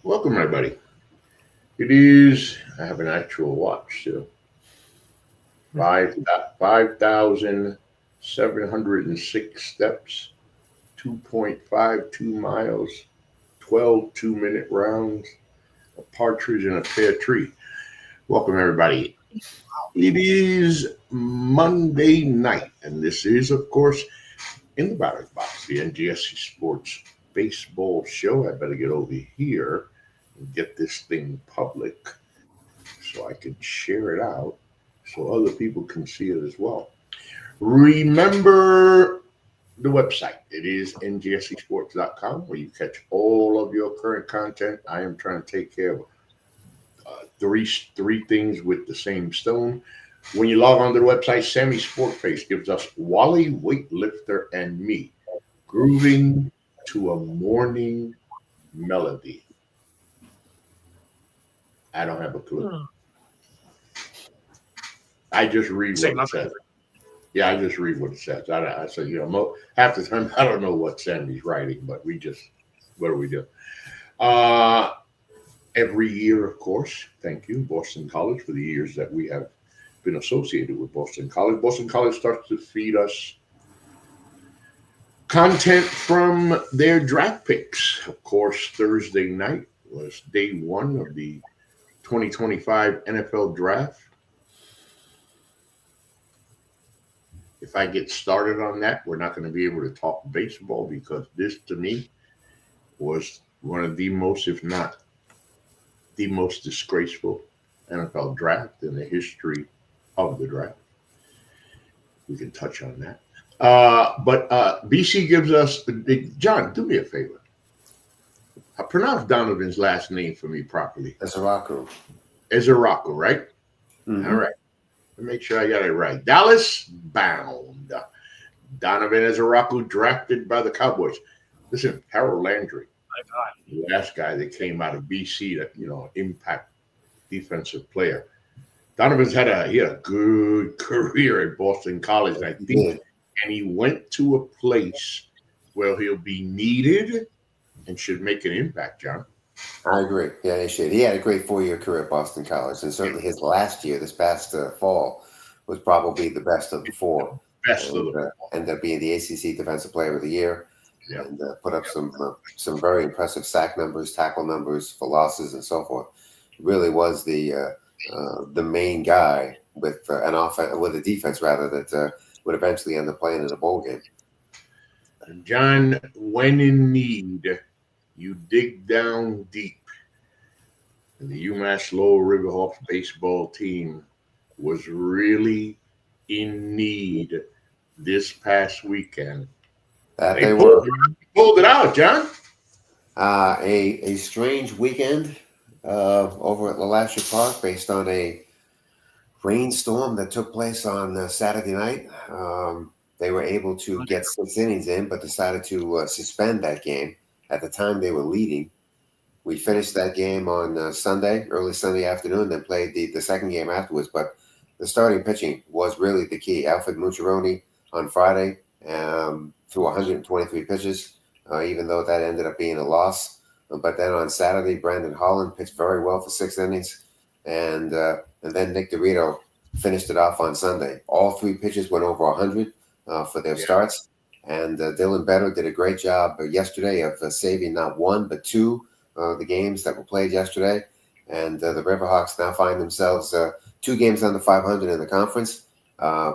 Welcome, everybody. It is, I have an actual watch too. 5,706 steps, 2.52 miles, 12 2-minute rounds, a partridge in a pear tree. Welcome, everybody. It is Monday night, and this is, of course, in the Batter's Box, the NGSC Sports Baseball Show. I better get over here and get this thing public so I can share it out so other people can see it as well. Remember the website. It is ngscsports.com where you catch all of your current content. I am trying to take care of three things with the same stone. When you log on to the website, Sammy Sportface gives us Wally Weightlifter and me grooving to a morning melody. I don't have a clue. I just read what it says. Yeah, I just read what it says. I say, half the time I don't know what Sammy's writing, but what do we do? Every year, of course, thank you, Boston College, for the years that we have been associated with Boston College. Boston College starts to feed us content from their draft picks. Of course, Thursday night was day one of the 2025 NFL draft. If I get started on that, we're not going to be able to talk baseball because this, to me, was one of the most, if not the most disgraceful NFL draft in the history of the draft. We can touch on that. But BC gives us the big. John, do me a favor. Pronounce Donovan's last name for me properly. Ezeraku. Ezeraku, right? Mm-hmm. All right. Make sure I got it right. Dallas bound. Donovan Ezeraku drafted by the Cowboys. Listen, Harold Landry, the last guy that came out of BC that impact defensive player. Donovan's had a good career at Boston College, I think, and he went to a place where he'll be needed and should make an impact. John. I agree. Yeah, he should. He had a great 4-year career at Boston College, and certainly his last year, this past fall, was probably the best of the four. Ended up being the ACC Defensive Player of the Year, and put up some very impressive sack numbers, tackle numbers for losses, and so forth. Really was the main guy with an offense, with a defense rather, that would eventually end up playing in a bowl game. John, when in need, you dig down deep. And the UMass Lowell Riverhawks baseball team was really in need this past weekend. They were. Pulled it out, John. A strange weekend over at LeLacheur Park based on a rainstorm that took place on Saturday night. They were able to get 6 innings in, but decided to suspend that game. At the time, they were leading. We finished that game on Sunday, early Sunday afternoon, then played the second game afterwards. But the starting pitching was really the key. Alfred Mucciarone on Friday threw 123 pitches, even though that ended up being a loss. But then on Saturday, Brandon Holland pitched very well for 6 innings. And then Nick DeRito finished it off on Sunday. All 3 pitches went over 100 for their starts. And Dylan Better did a great job yesterday of saving not 1 but 2 the games that were played yesterday. And the Riverhawks now find themselves 2 games under 500 in the conference.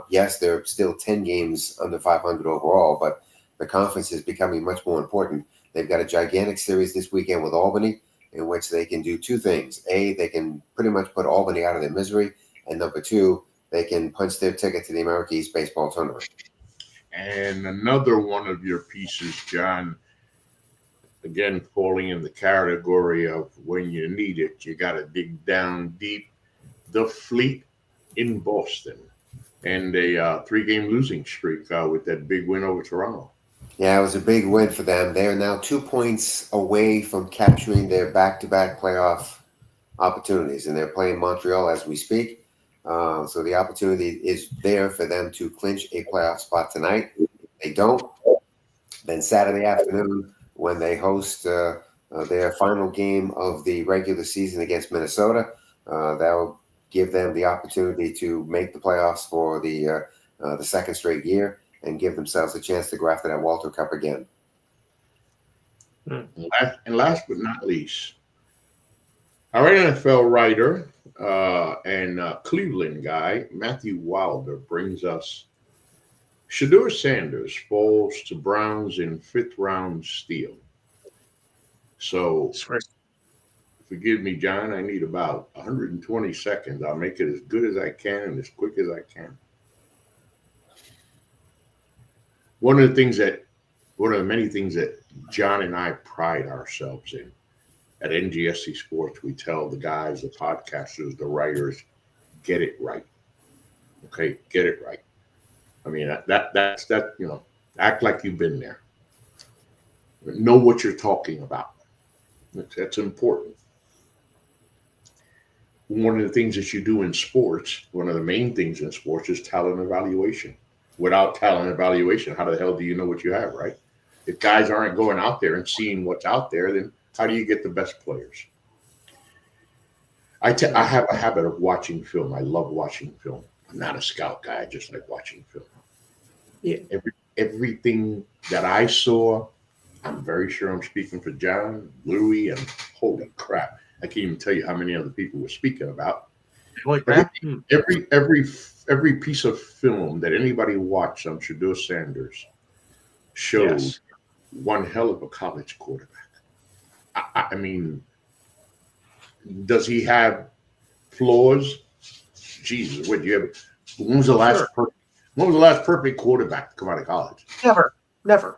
Yes, they're still 10 games under 500 overall, but the conference is becoming much more important. They've got a gigantic series this weekend with Albany in which they can do 2 things. A, they can pretty much put Albany out of their misery. And number 2, they can punch their ticket to the America East Baseball Tournament. And another one of your pieces, John, again, falling in the category of when you need it, you got to dig down deep. The Fleet in Boston and a 3-game losing streak with that big win over Toronto. Yeah, it was a big win for them. They are now 2 points away from capturing their back-to-back playoff opportunities, and they're playing Montreal as we speak. So the opportunity is there for them to clinch a playoff spot tonight. If they don't, then Saturday afternoon when they host their final game of the regular season against Minnesota. That will give them the opportunity to make the playoffs for the second straight year and give themselves a chance to go after that Walter Cup again. And last but not least, our NFL writer and Cleveland guy, Matthew Wilder, brings us Shedeur Sanders falls to Browns in fifth round steal. So, forgive me, John, I need about 120 seconds. I'll make it as good as I can and as quick as I can. One of the many things that John and I pride ourselves in at NGSC Sports, we tell the guys, the podcasters, the writers, get it right. Okay, get it right. I mean, that's act like you've been there. Know what you're talking about. That's important. One of the things that you do in sports, one of the main things in sports is talent evaluation. Without talent evaluation, how the hell do you know what you have, right? If guys aren't going out there and seeing what's out there, then how do you get the best players? I have a habit of watching film. I love watching film. I'm not a scout guy. I just like watching film. Yeah. Everything that I saw, I'm very sure I'm speaking for John, Louie, and holy crap, I can't even tell you how many other people were speaking about. Like that? Every piece of film that anybody watched on Shedeur Sanders showed one hell of a college quarterback. I mean, does he have flaws? Jesus, what do you have? When was the last perfect quarterback to come out of college? Never.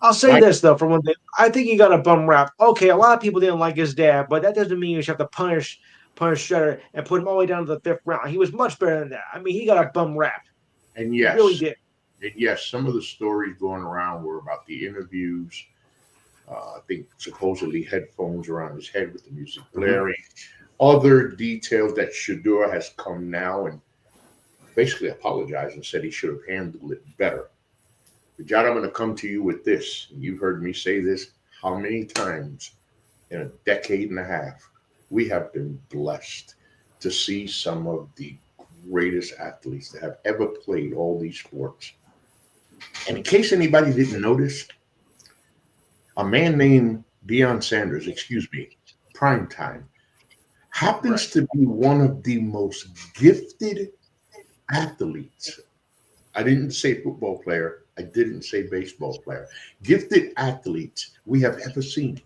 I'll say Right. this though, for one thing, I think he got a bum rap. Okay, a lot of people didn't like his dad, but that doesn't mean you should have to punish Shredder and put him all the way down to the fifth round. He was much better than that. I mean, he got a bum rap. And yes, he really did. And yes, some of the stories going around were about the interviews. I think supposedly headphones around his head with the music blaring. Other details that Shedeur has come now and basically apologized and said he should have handled it better. But John, I'm going to come to you with this. You've heard me say this how many times in a decade and a half. We have been blessed to see some of the greatest athletes that have ever played all these sports. And in case anybody didn't notice, a man named Deion Sanders, Primetime, happens to be one of the most gifted athletes. I didn't say football player. I didn't say baseball player. Gifted athletes we have ever seen.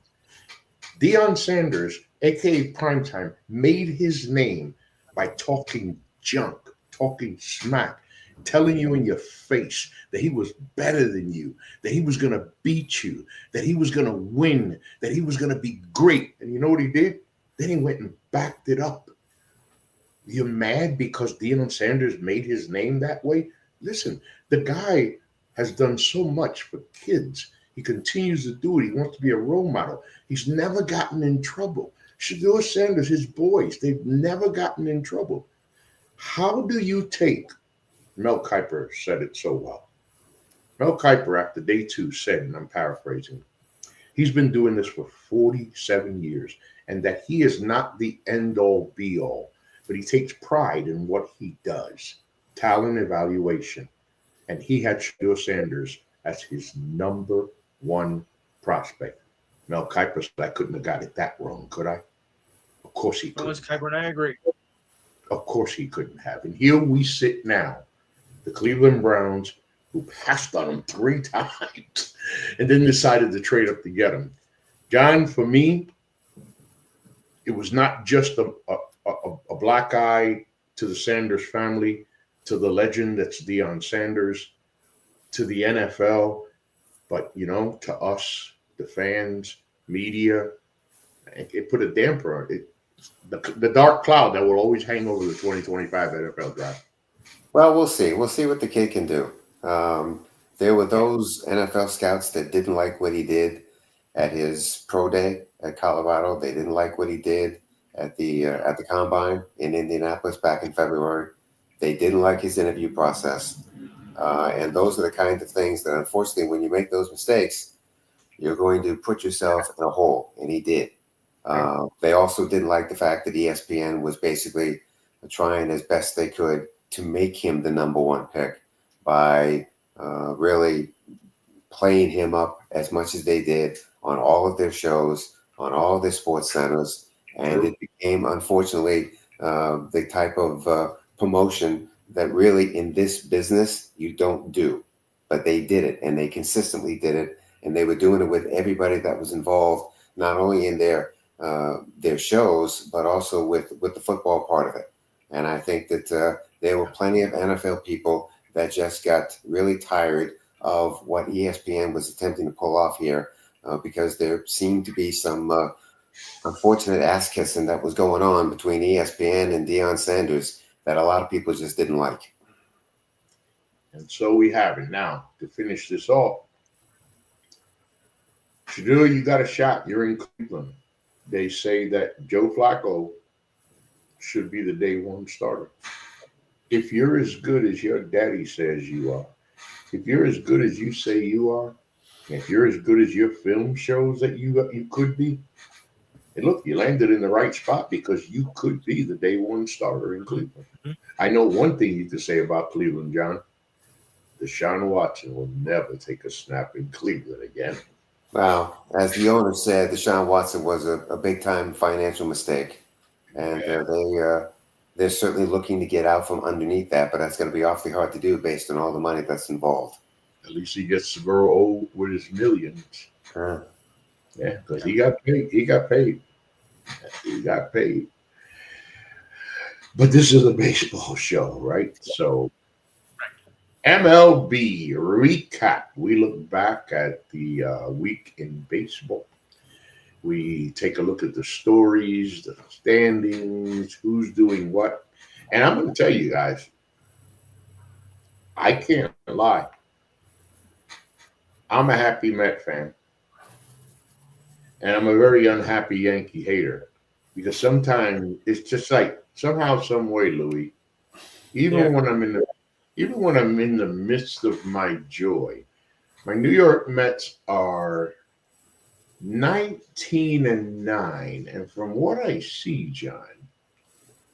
Deion Sanders, a.k.a. Primetime, made his name by talking junk, talking smack, telling you in your face that he was better than you, that he was going to beat you, that he was going to win, that he was going to be great. And you know what he did? Then he went and backed it up. You're mad because Deion Sanders made his name that way? Listen, the guy has done so much for kids. He continues to do it. He wants to be a role model. He's never gotten in trouble. Shedeur Sanders, his boys, they've never gotten in trouble. How do you take, Mel Kiper said it so well. Mel Kiper, after day 2, said, and I'm paraphrasing, he's been doing this for 47 years, and that he is not the end-all, be-all, but he takes pride in what he does, talent evaluation. And he had Shedeur Sanders as his number 1 prospect. Mel Kiper said, I couldn't have got it that wrong, could I? Of course he could. Kiper and I agree. Of course he couldn't have. And here we sit now, the Cleveland Browns, who passed on him 3 times and then decided to trade up to get him. John, for me, it was not just a black eye to the Sanders family, to the legend that's Deion Sanders, to the NFL, but, to us, the fans, media, it put a damper on it. The dark cloud that will always hang over the 2025 NFL draft. Well, we'll see. We'll see what the kid can do. There were those NFL scouts that didn't like what he did at his pro day at Colorado. They didn't like what he did at the combine in Indianapolis back in February. They didn't like his interview process. And those are the kinds of things that, unfortunately, when you make those mistakes, you're going to put yourself in a hole, and he did. They also didn't like the fact that ESPN was basically trying as best they could to make him the number one pick by really playing him up as much as they did on all of their shows, on all of their sports centers, and True. it became, unfortunately, the type of promotion that really in this business you don't do. But they did it, and they consistently did it, and they were doing it with everybody that was involved, not only in their shows, but also with the football part of it. And I think that there were plenty of NFL people that just got really tired of what ESPN was attempting to pull off here, because there seemed to be some unfortunate ass kissing that was going on between ESPN and Deion Sanders that a lot of people just didn't like. And so we have it. Now, to finish this off, Shadua, you got a shot. You're in Cleveland. They say that Joe Flacco should be the day one starter. If you're as good as your daddy says you are, if you're as good as you say you are, if you're as good as your film shows that you could be, and look, you landed in the right spot because you could be the day one starter in Cleveland. Mm-hmm. I know one thing you could say about Cleveland, John. Deshaun Watson will never take a snap in Cleveland again. Well, as the owner said, Deshaun Watson was a big time financial mistake, and they're certainly looking to get out from underneath that, but that's going to be awfully hard to do based on all the money that's involved. At least he gets to grow old with his millions. Yeah, because he got paid. He got paid. He got paid. But this is a baseball show, right? So MLB recap. We look back at the week in baseball. We take a look at the stories, the standings, who's doing what. And I'm going to tell you guys, I can't lie. I'm a happy Met fan. And I'm a very unhappy Yankee hater. Because sometimes it's just like somehow, some way, Louis, even when I'm in the midst of my joy, my New York Mets are 19-9, and from what I see, John,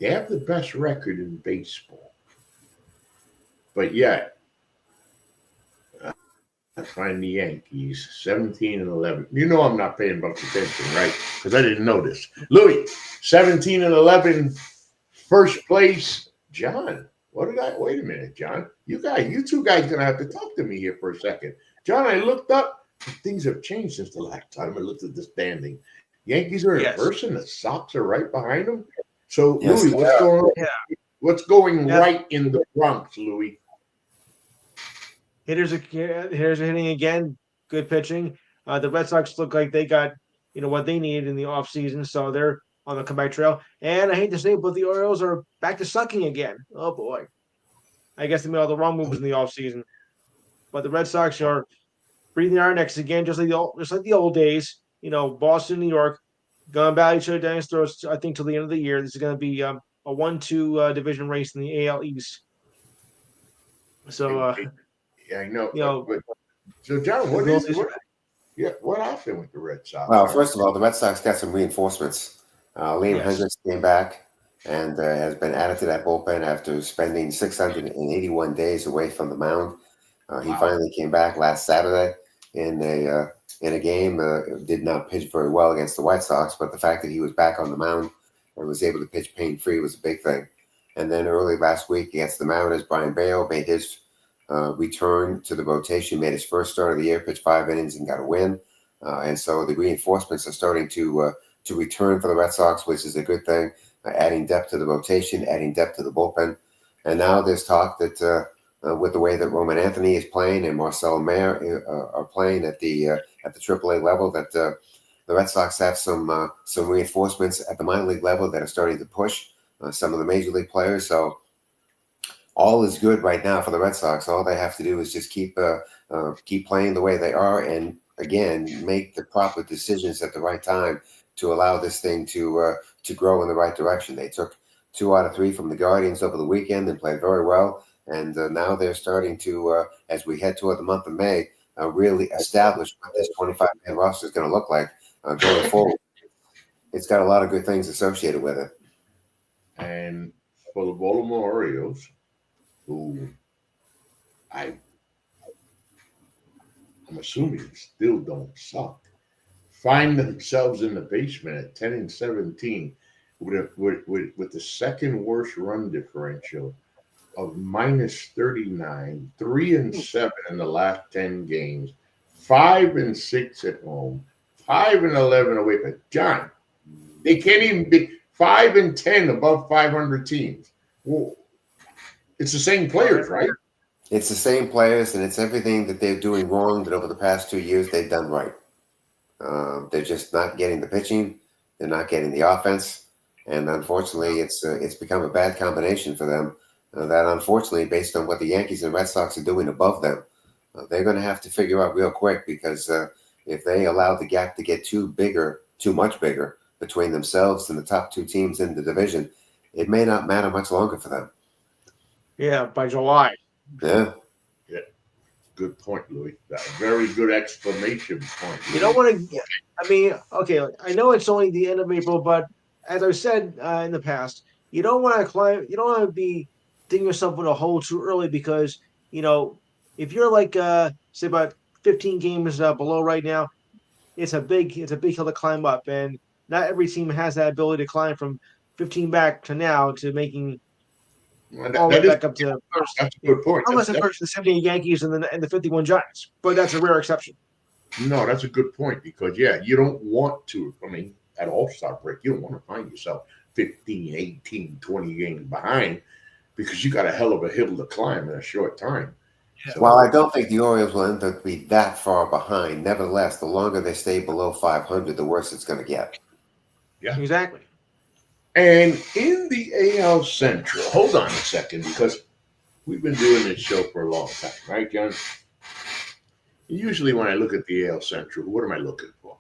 they have the best record in baseball. But yet, I find the Yankees 17-11. You know I'm not paying much attention, right? Because I didn't know this. Louis, 17-11, first place. John, what did I? Wait a minute, John. You two guys, gonna have to talk to me here for a second. John, I looked up. Things have changed since the last time I looked at the standing. Yankees are in first, and the Sox are right behind them. So, yes, Louis, what's going on? Yeah. What's going right in the Bronx, Louis? Hitters are hitting again. Good pitching. The Red Sox look like they got what they needed in the offseason, so they're on the comeback trail. And I hate to say it, but the Orioles are back to sucking again. Oh boy. I guess they made all the wrong moves in the offseason. But the Red Sox are breathing our necks again, just like the old days. Boston, New York, going about each other down his throats, I think, till the end of the year. This is going to be a 1-2 division race in the AL East. So, yeah, I know. But so, John, what happened with the Red Sox? Well, first of all, the Red Sox got some reinforcements. Liam Hendricks came back and has been added to that bullpen after spending 681 days away from the mound. He finally came back last Saturday in a game. Did not pitch very well against the White Sox, but the fact that he was back on the mound and was able to pitch pain-free was a big thing. And then early last week against the Mariners, Brian Bale made his return to the rotation, made his first start of the year, pitched 5 innings and got a win. And so the reinforcements are starting to return for the Red Sox, which is a good thing, adding depth to the rotation, adding depth to the bullpen. And now there's talk that with the way that Roman Anthony is playing and Marcelo Mayer are playing at the AAA level, that the Red Sox have some reinforcements at the minor league level that are starting to push some of the major league players. So all is good right now for the Red Sox. All they have to do is just keep playing the way they are, and again make the proper decisions at the right time to allow this thing to grow in the right direction. They took 2 out of 3 from the Guardians over the weekend and played very well. And now they're starting to, as we head toward the month of May, really establish what this 25-man roster is going to look like going forward. It's got a lot of good things associated with it. And for the Baltimore Orioles, who I'm assuming still don't suck, find themselves in the basement at 10-17 with the second worst run differential of -39, 3-7 in the last 10 games, 5-6 at home, 5-11 away. But John, they can't even be 5-10 above 500 teams. Well, it's the same players, right? It's the same players, and it's everything that they're doing wrong that over the past 2 years they've done right. They're just not getting the pitching. They're not getting the offense, and unfortunately, it's become a bad combination for them. That unfortunately, based on what the Yankees and Red Sox are doing above them, they're going to have to figure out real quick, because if they allow the gap to get too much bigger between themselves and the top two teams in the division, it may not matter much longer for them. Yeah, by July. Yeah. Good point, Louis. That's a very good exclamation point. You don't want to. I mean, okay, I know it's only the end of April, but as I've said in the past, you don't want to climb. You don't want to be digging yourself in a hole too early, because if you're like say about 15 games below right now, it's a big hill to climb up, and not every team has that ability to climb from 15 back to now to making all the way back up to first. That's a good point. Unless, of course, the 78 Yankees and the 51 Giants, but that's a rare exception. No, that's a good point, because, you don't want to, at All-Star break, you don't want to find yourself 15, 18, 20 games behind, because you got a hell of a hill to climb in a short time. So, while I don't think the Orioles will end up be that far behind, nevertheless, the longer they stay below 500, the worse it's going to get. Yeah, exactly. And in the AL Central, hold on a second, because we've been doing this show for a long time, right, John? Usually when I look at the AL Central, what am I looking for?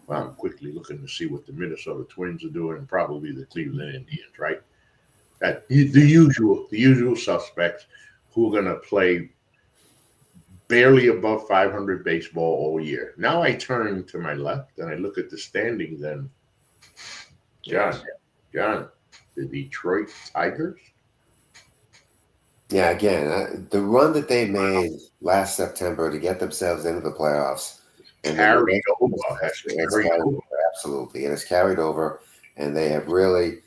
Well, I'm quickly looking to see what the Minnesota Twins are doing, and probably the Cleveland Indians, right? The usual suspects who are going to play barely above 500 baseball all year. Now I turn to my left and I look at the standings, and John, the Detroit Tigers. Yeah, again, the run that they made last September to get themselves into the playoffs, Carried over. Absolutely, and it's carried over, and they have really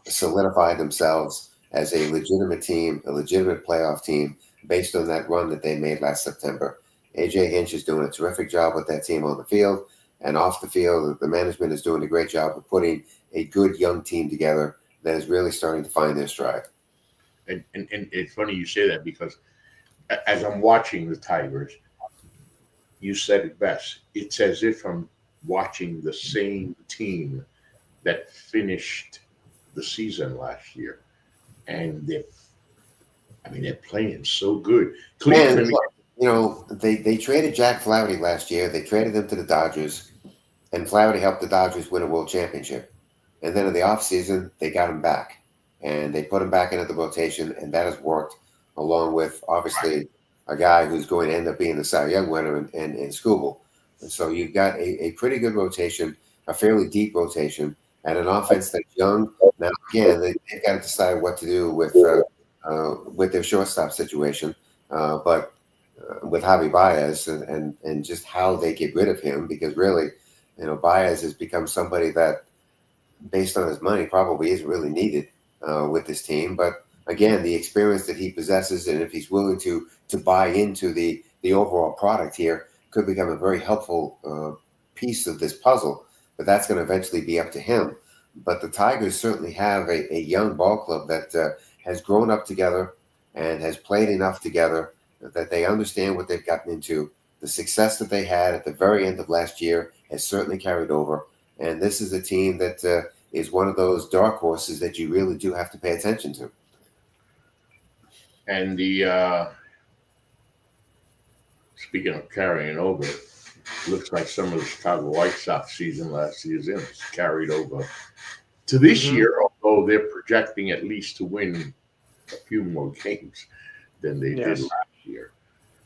solidified themselves as a legitimate team, a legitimate playoff team, based on that run that they made last September. AJ Hinch is doing a terrific job with that team on the field, and off the field, the management is doing a great job of putting a good young team together that is really starting to find their stride. And it's funny you say that, because as I'm watching the Tigers, you said it best. It's as if I'm watching the same team that finished the season last year, and they're playing so good. Cleveland, they traded Jack Flaherty last year. They traded him to the Dodgers, and Flaherty helped the Dodgers win a world championship. And then in the offseason, they got him back, and they put him back into the rotation, and that has worked, along with, obviously, a guy who's going to end up being the Cy Young winner in Skubal. And so you've got a pretty good rotation, a fairly deep rotation, and an offense that's young. Now, again, they've got to decide what to do with their shortstop situation, but with Javi Baez and just how they get rid of him, because really, Baez has become somebody that, based on his money, probably isn't really needed with this team. But again, the experience that he possesses, and if he's willing to buy into the overall product here, could become a very helpful piece of this puzzle. But that's going to eventually be up to him. But the Tigers certainly have a young ball club that has grown up together and has played enough together that they understand what they've gotten into. The success that they had at the very end of last year has certainly carried over. And this is a team that is one of those dark horses that you really do have to pay attention to. And speaking of carrying over, looks like some of the Chicago White Sox season last season is carried over to this year, although they're projecting at least to win a few more games than they did last year.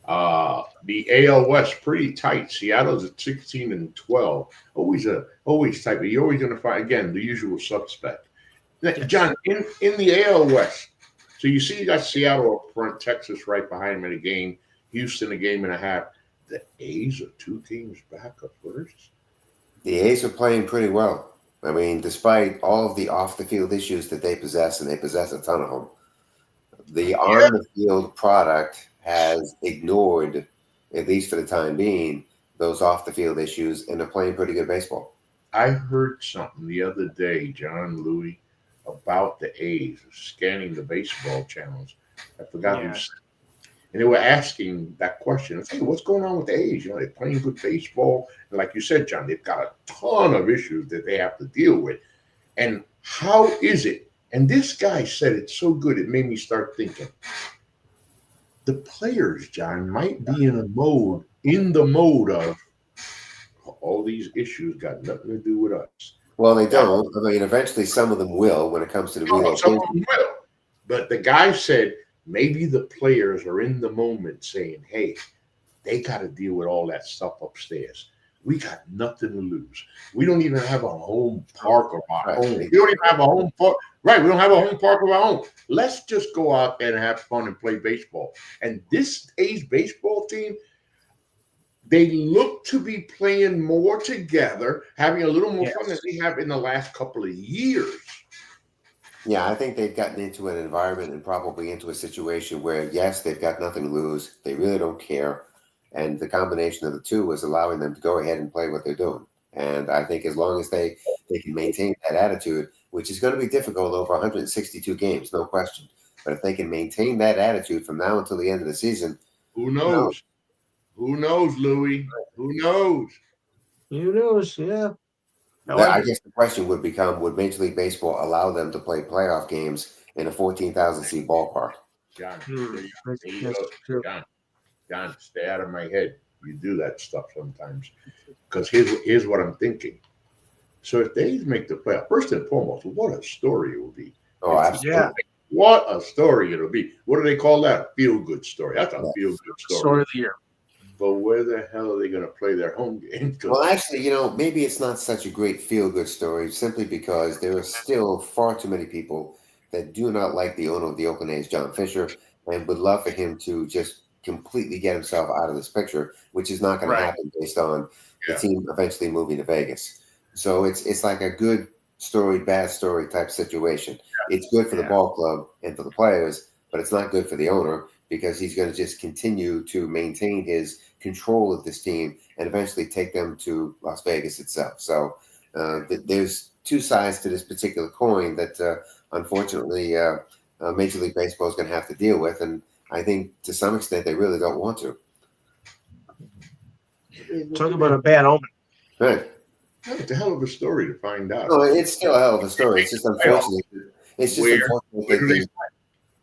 The AL West pretty tight. Seattle's at 16-12. Always tight, but you're always going to find again the usual suspect. Yes. John, in the AL West, so you see you got Seattle up front, Texas right behind them in a game, Houston a game and a half. The A's are 2 games back up first. The A's are playing pretty well. I mean, despite all of the off the field issues that they possess, and they possess a ton of them, the on the field product has ignored, at least for the time being, those off the field issues, and they're playing pretty good baseball. I heard something the other day, John Louis, about the A's scanning the baseball channels. I forgot Yeah. who said, and they were asking that question. Hey, what's going on with the A's? They're playing good baseball, and like you said, John, they've got a ton of issues that they have to deal with. And how is it? And this guy said it so good, it made me start thinking. The players, John, might be in the mode of all these issues got nothing to do with us. Well, they don't. I mean, eventually some of them will when it comes to the Some relocation. of them will. But the guy said maybe the players are in the moment saying, hey, they got to deal with all that stuff upstairs. We got nothing to lose. We don't even have a home park of our own. We don't even have a home park. Right. We don't have a home park of our own. Let's just go out there and have fun and play baseball. And this A's baseball team, they look to be playing more together, having a little more fun than they have in the last couple of years. Yeah, I think they've gotten into an environment and probably into a situation where, yes, they've got nothing to lose. They really don't care. And the combination of the two is allowing them to go ahead and play what they're doing. And I think as long as they can maintain that attitude, which is going to be difficult over 162 games, no question. But if they can maintain that attitude from now until the end of the season, who knows? Who knows, Louis? Who knows? Who knows? Yeah. I guess the question would become, would Major League Baseball allow them to play playoff games in a 14,000 seat ballpark? John, John, stay out of my head. You do that stuff sometimes. Because here's what I'm thinking. So if they make the playoff, first and foremost, what a story it will be. Oh, absolutely. Yeah. What a story it'll be. What do they call that? A feel-good story. That's a feel-good story. Story of the year. But where the hell are they going to play their home games? Well, actually, maybe it's not such a great feel-good story simply because there are still far too many people that do not like the owner of the Oakland A's, John Fisher, and would love for him to just completely get himself out of this picture, which is not going to happen based on the team eventually moving to Vegas. So it's like a good story, bad story type situation. It's good for the ball club and for the players, but it's not good for the owner because he's going to just continue to maintain his control of this team and eventually take them to Las Vegas itself. So there's two sides to this particular coin that unfortunately Major League Baseball is going to have to deal with. And I think to some extent they really don't want to. Talk about a bad omen. Right. It's a hell of a story to find out. No, it's still a hell of a story. It's just unfortunate.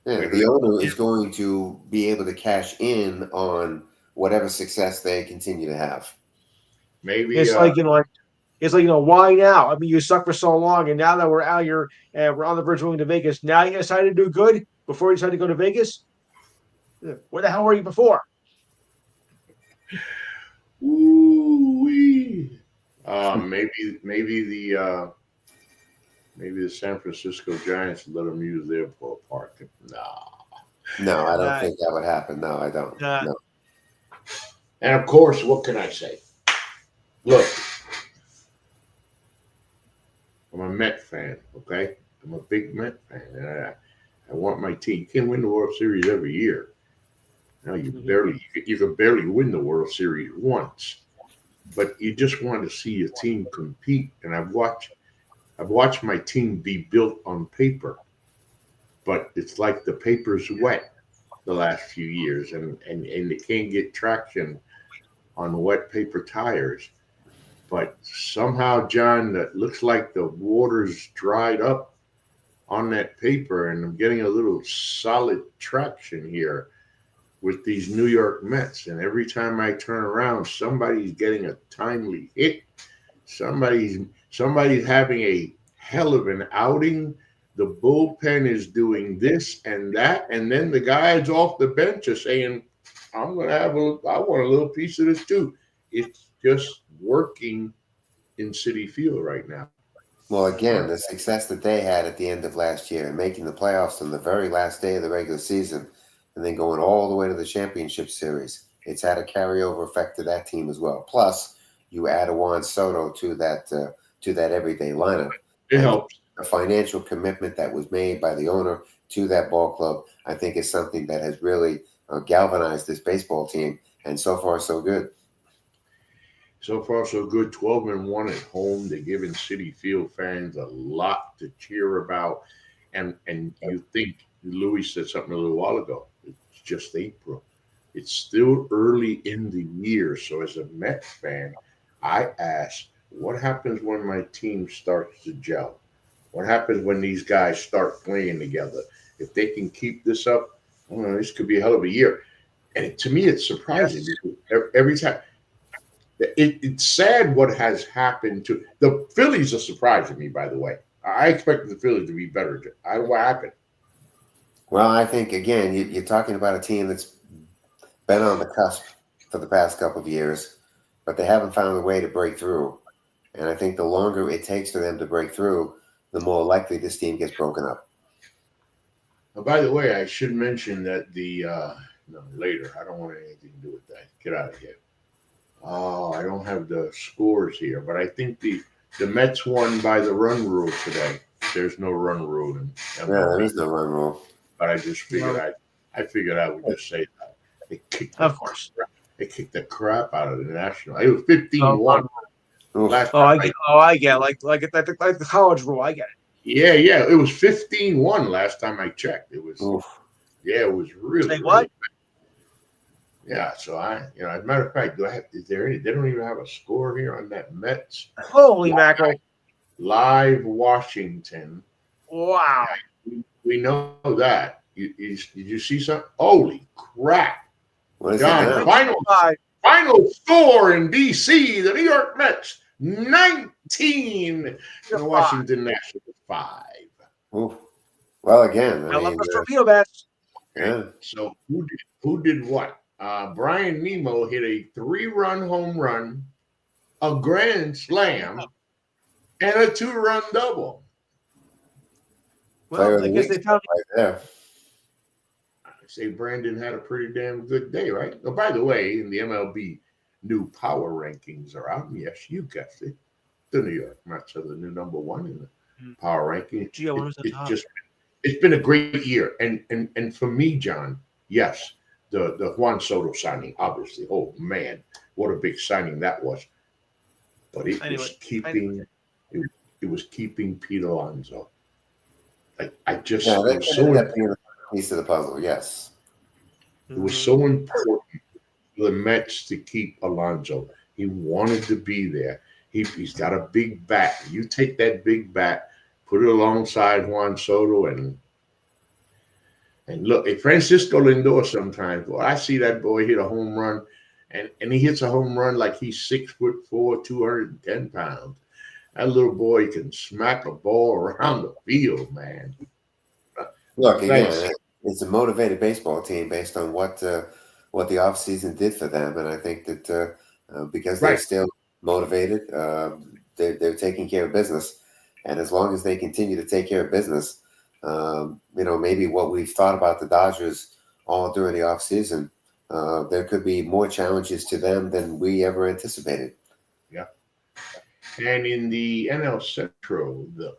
That the owner is going to be able to cash in on whatever success they continue to have. Maybe it's why now? I mean, you suck for so long, and now that we're out here and we're on the verge of going to Vegas, now you decided to do good before you decided to go to Vegas. Where the hell were you before? Ooh-wee. Maybe the San Francisco Giants let them use their ballpark. No, I don't think that would happen. No, I don't. No. And of course, what can I say? Look, I'm a Met fan, okay? I'm a big Met fan, and I want my team. You can't win the World Series every year. Now you can barely win the World Series once, but you just want to see your team compete. And I've watched my team be built on paper, but it's like the paper's wet the last few years, and they can't get traction on wet paper tires. But somehow, John, that looks like the water's dried up on that paper, and I'm getting a little solid traction here with these New York Mets. And every time I turn around, somebody's getting a timely hit. Somebody's having a hell of an outing. The bullpen is doing this and that. And then the guys off the bench are saying, I'm gonna have I want a little piece of this too. It's just working in City Field right now. Well, again, the success that they had at the end of last year and making the playoffs on the very last day of the regular season and then going all the way to the championship series, it's had a carryover effect to that team as well. Plus, you add a Juan Soto to that everyday lineup. It And helps. the financial commitment that was made by the owner to that ball club, I think, is something that has really galvanized this baseball team. And so far, so good. So far, so good. 12-1 at home. They're giving City Field fans a lot to cheer about. And you think Louis said something a little while ago. It's just April. It's still early in the year. So as a Mets fan, I ask, what happens when my team starts to gel? What happens when these guys start playing together? If they can keep this up, this could be a hell of a year. And to me, it's surprising. Yes. Every time. It's sad what has happened to the Phillies are surprising me, by the way. I expected the Phillies to be better. I don't know what happened. Well, I think, again, you're talking about a team that's been on the cusp for the past couple of years, but they haven't found a way to break through. And I think the longer it takes for them to break through, the more likely this team gets broken up. By the way, I should mention that no, later. I don't want anything to do with that. Get out of here. Oh, I don't have the scores here, but I think the Mets won by the run rule today. There's no run rule in MLB. Yeah, there is no run rule. But I just figured I figured I would just say that. Of course. They kicked the crap out of the National. It was 15-1. I get it. Like the college rule. I get it. Yeah. It was 15-1 last time I checked. It was it was really. Say what? Yeah, so as a matter of fact, is there any? They don't even have a score here on that Mets. Holy mackerel! Live Washington. Wow. We know that. Did you see something? Holy crap! What is John, final score in DC. The New York Mets 19, and the Washington Nationals 5. Ooh. Well, again, I love the torpedo bats. Yeah. So who did what? Brian Nemo hit a 3-run home run, a grand slam, and a 2-run double. Well, I guess they found right there. I say Brandon had a pretty damn good day, right? Oh, by the way, in the MLB new power rankings are out. Yes, you guessed it. The New York Mets are the new number 1 in the power ranking. It's been a great year, and for me, John, yes. The Juan Soto signing, obviously. Oh man, what a big signing that was! But it was keeping Pete Alonso. I just that piece of the puzzle. Yes, it was so important for the Mets to keep Alonso. He wanted to be there. He's got a big bat. You take that big bat, put it alongside Juan Soto, and look, Francisco Lindor sometimes, boy, I see that boy hit a home run, and he hits a home run like he's 6'4", 210 pounds. That little boy can smack a ball around the field, man. Look, again, it's a motivated baseball team based on what the offseason did for them, and I think that because they're still motivated, they're taking care of business, and as long as they continue to take care of business. Maybe what we've thought about the Dodgers all during the offseason, there could be more challenges to them than we ever anticipated. Yeah. And in the NL Central, the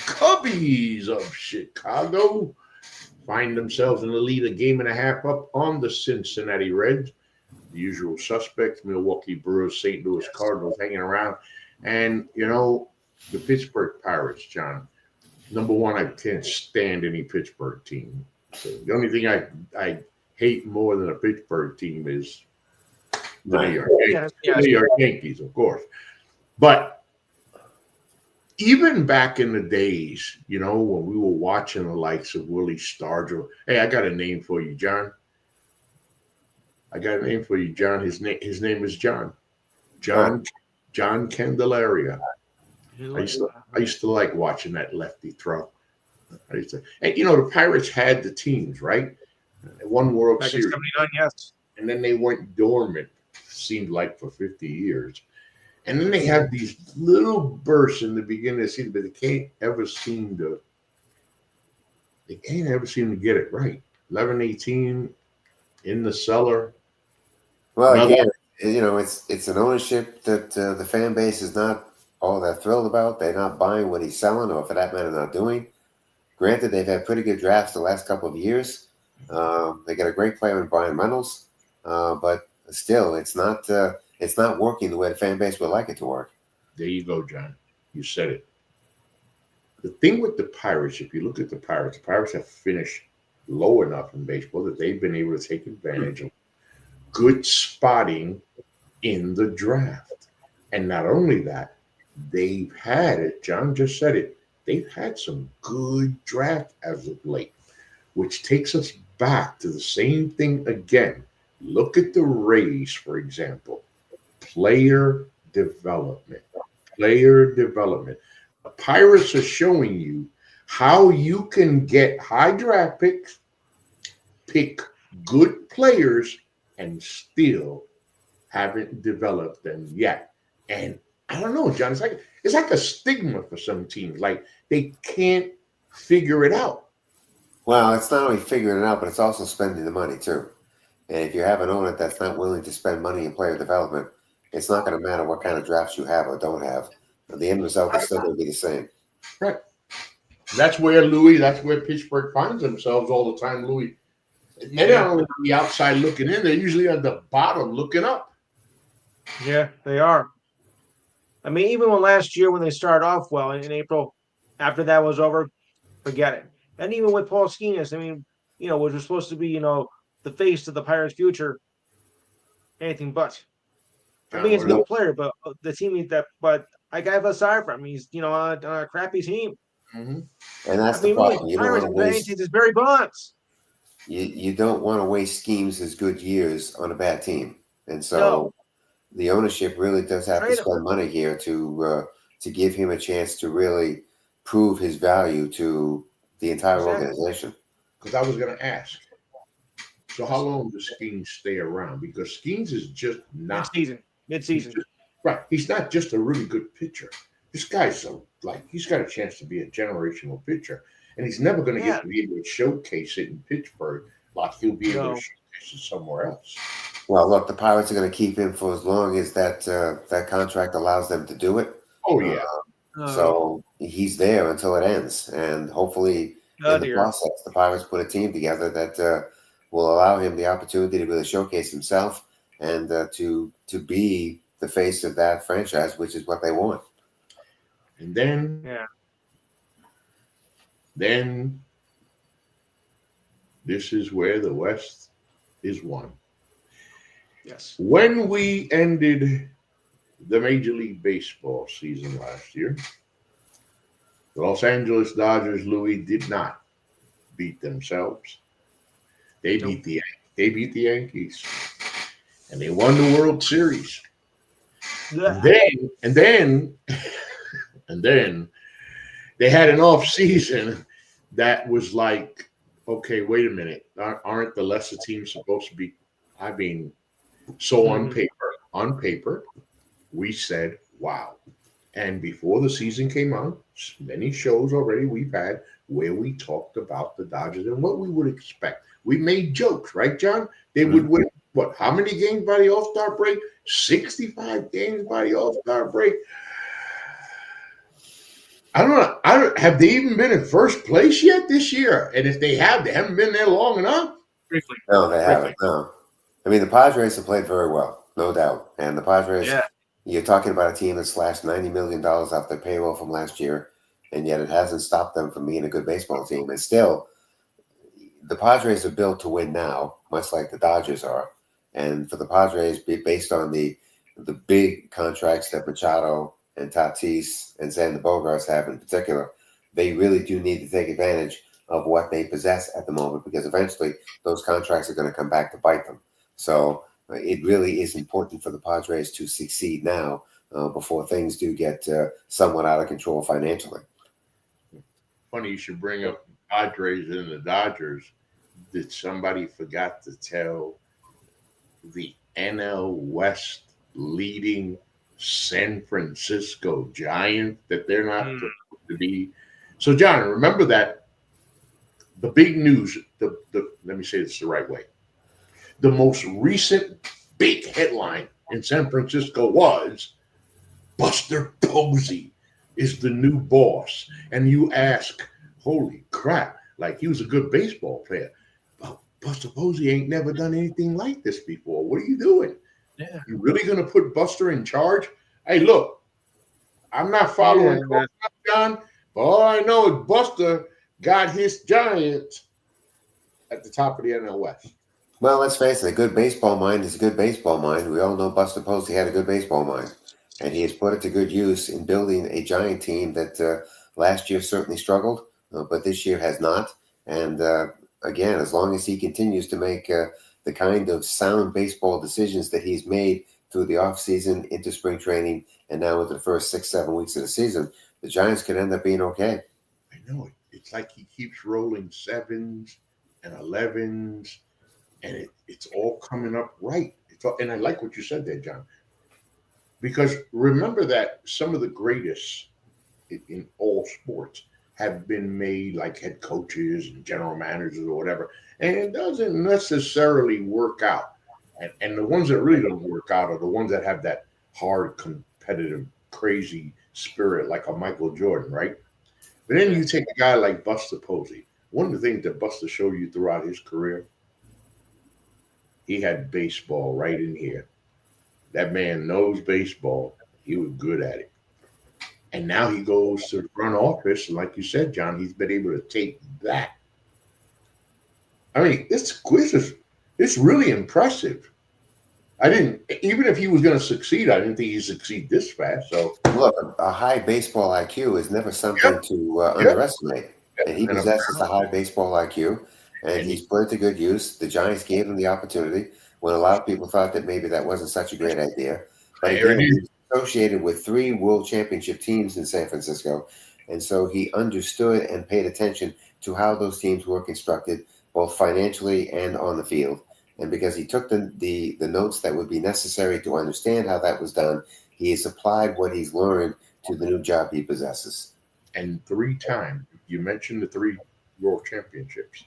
Cubbies of Chicago find themselves in the lead, a game and a half up on the Cincinnati Reds. The usual suspects, Milwaukee Brewers, St. Louis Cardinals hanging around. And, the Pittsburgh Pirates, John. Number 1, I can't stand any Pittsburgh team. So the only thing I hate more than a Pittsburgh team is the New York Yankees, of course. But even back in the days, when we were watching the likes of Willie Stargell, hey, I got a name for you, John. His name is John. John Candelaria. I used to like watching that lefty throw. And the Pirates had the teams, right? One World Series. Back in '79, yes. and then they went dormant, seemed like for 50 years. And then they have these little bursts in the beginning of the season, but they can't ever seem to get it right. 11-18 in the cellar. Well, Another, again, it's an ownership that the fan base is not all that thrilled about. They're not buying what he's selling, or for that matter, not doing. Granted, they've had pretty good drafts the last couple of years. They got a great player in Brian Reynolds, but still, it's not working the way the fan base would like it to work. there you go, John. You said it. The thing with the Pirates, if you look at the Pirates have finished low enough in baseball that they've been able to take advantage of good spotting in the draft. And not only that, they've had it, John just said it, they've had some good draft as of late, which takes us back to the same thing again. Look at the Rays, for example. Player development. Player development. The Pirates are showing you how you can get high draft picks, pick good players, and still haven't developed them yet. And I don't know, John. It's like a stigma for some teams. Like they can't figure it out. Well, it's not only figuring it out, but it's also spending the money too. And if you have an owner that's not willing to spend money in player development, it's not going to matter what kind of drafts you have or don't have. The end result is still going to be the same. Right. That's where Pittsburgh finds themselves all the time, Louis. They're not only on the outside looking in, they're usually on the bottom looking up. Yeah, they are. I mean, even last year when they started off well in April, after that was over, forget it. And even with Paul Skenes, I mean, which was supposed to be, the face of the Pirates' future, anything but. I mean, he's a good player, but the team but I got to sorry for him. He's, on a crappy team. Mm-hmm. And that's the problem. You don't want to waste. It's Barry Bonds. You don't want to waste Skenes' good years on a bad team, and so the ownership really does have to spend money here to give him a chance to really prove his value to the entire organization. Because I was going to ask, so how long does Skenes stay around? Because Skenes is just not mid-season. Right, he's not just a really good pitcher. This guy's he's got a chance to be a generational pitcher, and he's never going to get to be able to showcase it in Pittsburgh like he'll be able to showcase it somewhere else. Well, look, the Pirates are going to keep him for as long as that contract allows them to do it. Oh yeah. So he's there until it ends, and hopefully in the process, the Pirates put a team together that will allow him the opportunity to really showcase himself and to be the face of that franchise, which is what they want. And then this is where the West is won. Yes. When we ended the Major League Baseball season last year, the Los Angeles Dodgers, Louis, did not beat themselves. They beat the Yankees, and they won the World Series. And then they had an off season that was like, okay, wait a minute, aren't the lesser teams supposed to be? I mean, so on paper, we said, wow. And before the season came out, many shows already we've had where we talked about the Dodgers and what we would expect. We made jokes, right, John? They would win, how many games by the All-Star break? 65 games by the All-Star break. I don't know. Have they even been in first place yet this year? And if they have, they haven't been there long enough. Briefly. No, they haven't. No. I mean, the Padres have played very well, no doubt. And the Padres, you're talking about a team that slashed $90 million off their payroll from last year, and yet it hasn't stopped them from being a good baseball team. And still, the Padres are built to win now, much like the Dodgers are. And for the Padres, based on the big contracts that Machado and Tatis and Xander Bogaerts have in particular, they really do need to take advantage of what they possess at the moment, because eventually those contracts are going to come back to bite them. So it really is important for the Padres to succeed now before things do get somewhat out of control financially. Funny you should bring up the Padres and the Dodgers. Did somebody forgot to tell the NL West leading San Francisco Giants that they're not Hmm. supposed to be. So, John, remember that the big news, let me say this the right way. The most recent big headline in San Francisco was Buster Posey is the new boss. And you ask, holy crap, like he was a good baseball player. But Buster Posey ain't never done anything like this before. What are you doing? Yeah. You really going to put Buster in charge? Hey, look, I'm not Yeah. following John, but all I know is Buster got his Giants at the top of the NL West. Well, let's face it, a good baseball mind is a good baseball mind. We all know Buster Posey had a good baseball mind, and he has put it to good use in building a Giant team that last year certainly struggled, but this year has not. And again, as long as he continues to make the kind of sound baseball decisions that he's made through the offseason, into spring training, and now into the first 6-7 weeks of the season, the Giants could end up being okay. I know it. It's like he keeps rolling sevens and 11s, and it's all coming up right. And I like what you said there, John, because remember that some of the greatest in all sports have been made like head coaches and general managers or whatever, and it doesn't necessarily work out. And the ones that really don't work out are the ones that have that hard, competitive, crazy spirit, like a Michael Jordan, right? But then you take a guy like Buster Posey. One of the things that Buster showed you throughout his career, he had baseball right in here. That man knows baseball. He was good at it. And now he goes to the front office. And like you said, John, he's been able to take that. I mean, it's really impressive. I didn't, even if he was going to succeed, I didn't think he'd succeed this fast. So, Look, a high baseball IQ is never yep, something to yep, underestimate. yep. And he And, possesses a high baseball IQ, and and he's put it to good use. The Giants gave him the opportunity when a lot of people thought that maybe that wasn't such a great idea. But there it again, is. he was associated with 3 world championship teams in San Francisco. And so he understood and paid attention to how those teams were constructed, both financially and on the field. And because he took the notes that would be necessary to understand how that was done, he has applied what he's learned to the new job he possesses. And 3 times, you mentioned the 3 world championships.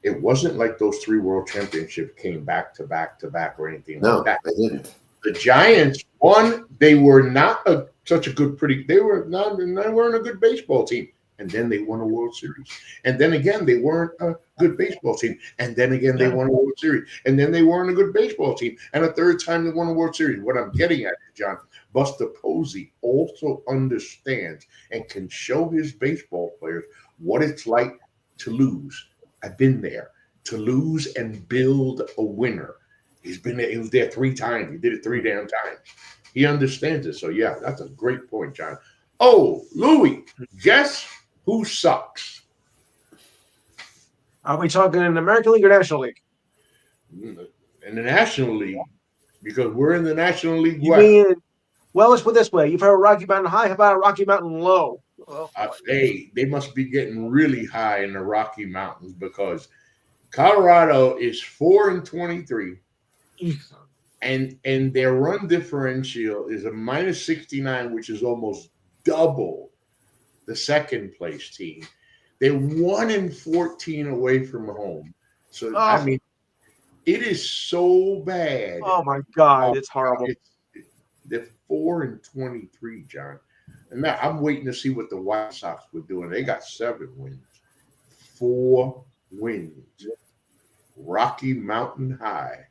It wasn't like those 3 world championships came back to back to back or anything like No, that. they didn't. The Giants won. They were not such a good, pretty. They were not. They weren't a good baseball team. And then they won a World Series. And then again, they weren't a good baseball team. And then again, they Yeah. won a World Series. And then they weren't a good baseball team. And a third time, they won a World Series. What I'm getting at, John, Buster Posey also understands and can show his baseball players what it's like to lose. I've been there, to lose and build a winner. He's been there. He was there 3 times. He did it 3 damn times. He understands it. So yeah, that's a great point, John. Oh, Louis, guess who sucks? Are we talking in the American League or National League? In the National League, because we're in the National League You West. mean, well, let's put it this way. You've heard of Rocky Mountain High. How about a Rocky Mountain Low? Oh, They must be getting really high in the Rocky Mountains because Colorado is 4-23. And their run differential is a -69, which is almost double the second place team. They're 1-14 away from home. So I oh, mean, it is so bad. oh my God, Uh, it's horrible. they're 4-23, John. And now I'm waiting to see what the White Sox were doing. They got 7 wins, 4 wins. Rocky Mountain High.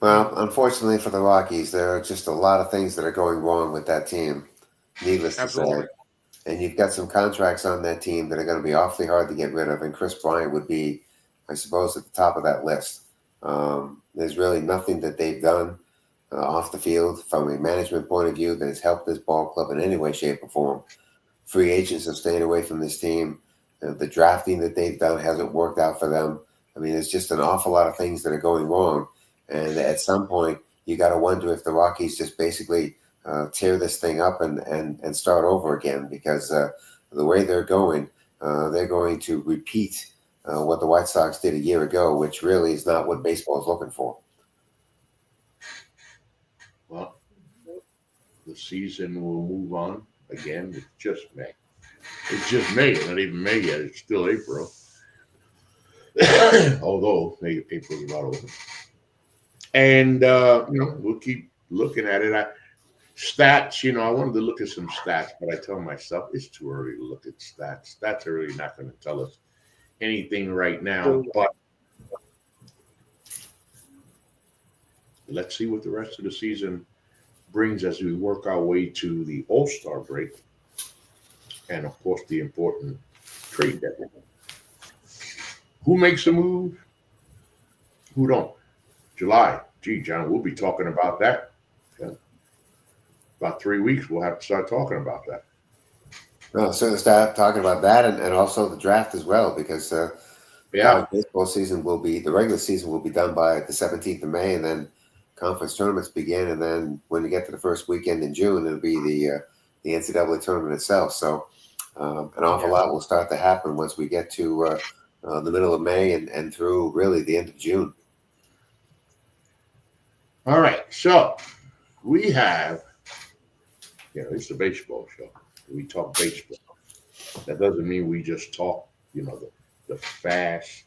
Well, unfortunately for the Rockies, there are just a lot of things that are going wrong with that team, needless to say. Absolutely. And you've got some contracts on that team that are going to be awfully hard to get rid of. And Chris Bryant would be, I suppose, at the top of that list. There's really nothing that they've done off the field from a management point of view that has helped this ball club in any way, shape, or form. Free agents have stayed away from this team. The drafting that they've done hasn't worked out for them. I mean, there's just an awful lot of things that are going wrong. And at some point, you got to wonder if the Rockies just basically tear this thing up and start over again, because the way they're going to repeat what the White Sox did a year ago, which really is not what baseball is looking for. the season will move on again. It's just May. It's just May. It's not even May yet. It's still April. Although April's about over. And, we'll keep looking at it. Stats, I wanted to look at some stats, but I tell myself it's too early to look at stats. Stats are really not going to tell us anything right now. But let's see what the rest of the season brings as we work our way to the All-Star break. And, of course, the important trade deadline. Who makes a move? Who don't? July. Gee, John, we'll be talking about that. Yeah. About 3 weeks, we'll have to start talking about that. Well, certainly start talking about that and also the draft as well, because college baseball season the regular season will be done by the 17th of May, and then conference tournaments begin. And then when you get to the first weekend in June, it'll be the NCAA tournament itself. So an awful lot will start to happen once we get to the middle of May and through really the end of June. All right. So we have, it's a baseball show. We talk baseball. That doesn't mean we just talk, the fast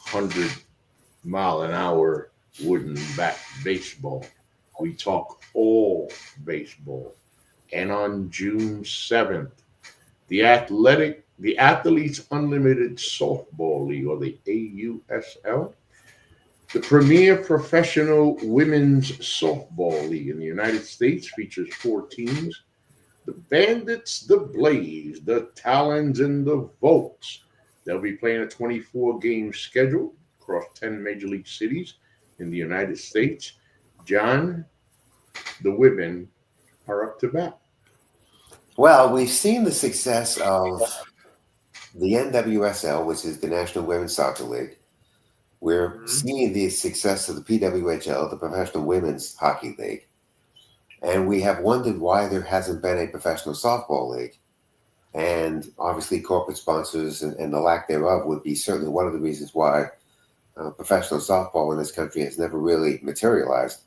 100-mile-an-hour wooden bat baseball. We talk all baseball. And on June 7th, the Athletes Unlimited Softball League, or the AUSL, the premier professional women's softball league in the United States, features 4 teams: the Bandits, the Blaze, the Talons, and the Volts. They'll be playing a 24-game schedule across 10 major league cities in the United States. John, the women are up to bat. Well, we've seen the success of the NWSL, which is the National Women's Soccer League. We're seeing the success of the PWHL, the Professional Women's Hockey League. And we have wondered why there hasn't been a professional softball league. And obviously corporate sponsors and the lack thereof would be certainly one of the reasons why professional softball in this country has never really materialized.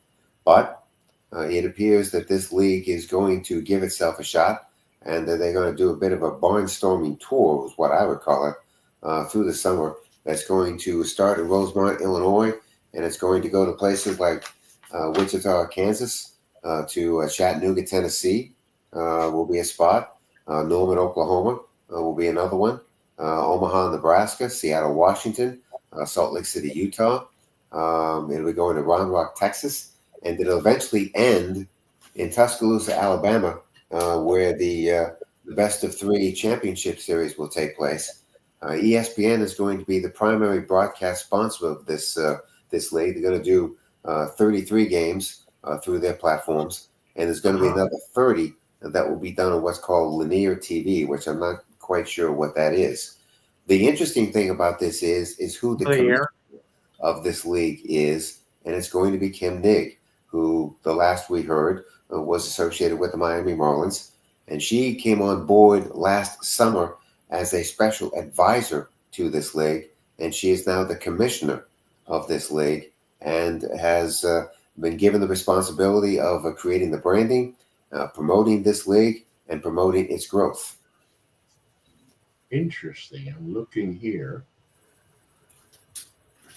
But it appears that this league is going to give itself a shot, and that they're going to do a bit of a barnstorming tour, is what I would call it, through the summer. That's going to start in Rosemont, Illinois, and it's going to go to places like Wichita, Kansas, to Chattanooga, Tennessee will be a spot. Norman, Oklahoma will be another one. Omaha, Nebraska, Seattle, Washington, Salt Lake City, Utah. It'll be going to Round Rock, Texas, and it'll eventually end in Tuscaloosa, Alabama, where the best of 3 championship series will take place. ESPN is going to be the primary broadcast sponsor of this league. They're going to do 33 games through their platforms, and there's going to be another 30 that will be done on what's called linear TV, which I'm not quite sure what that is. The interesting thing about this is who the commissioner of this league is, and it's going to be Kim Nigg, who the last we heard was associated with the Miami Marlins, and she came on board last summer as a special advisor to this league, and she is now the commissioner of this league and has been given the responsibility of creating the branding, promoting this league, and promoting its growth. Interesting. I'm looking here.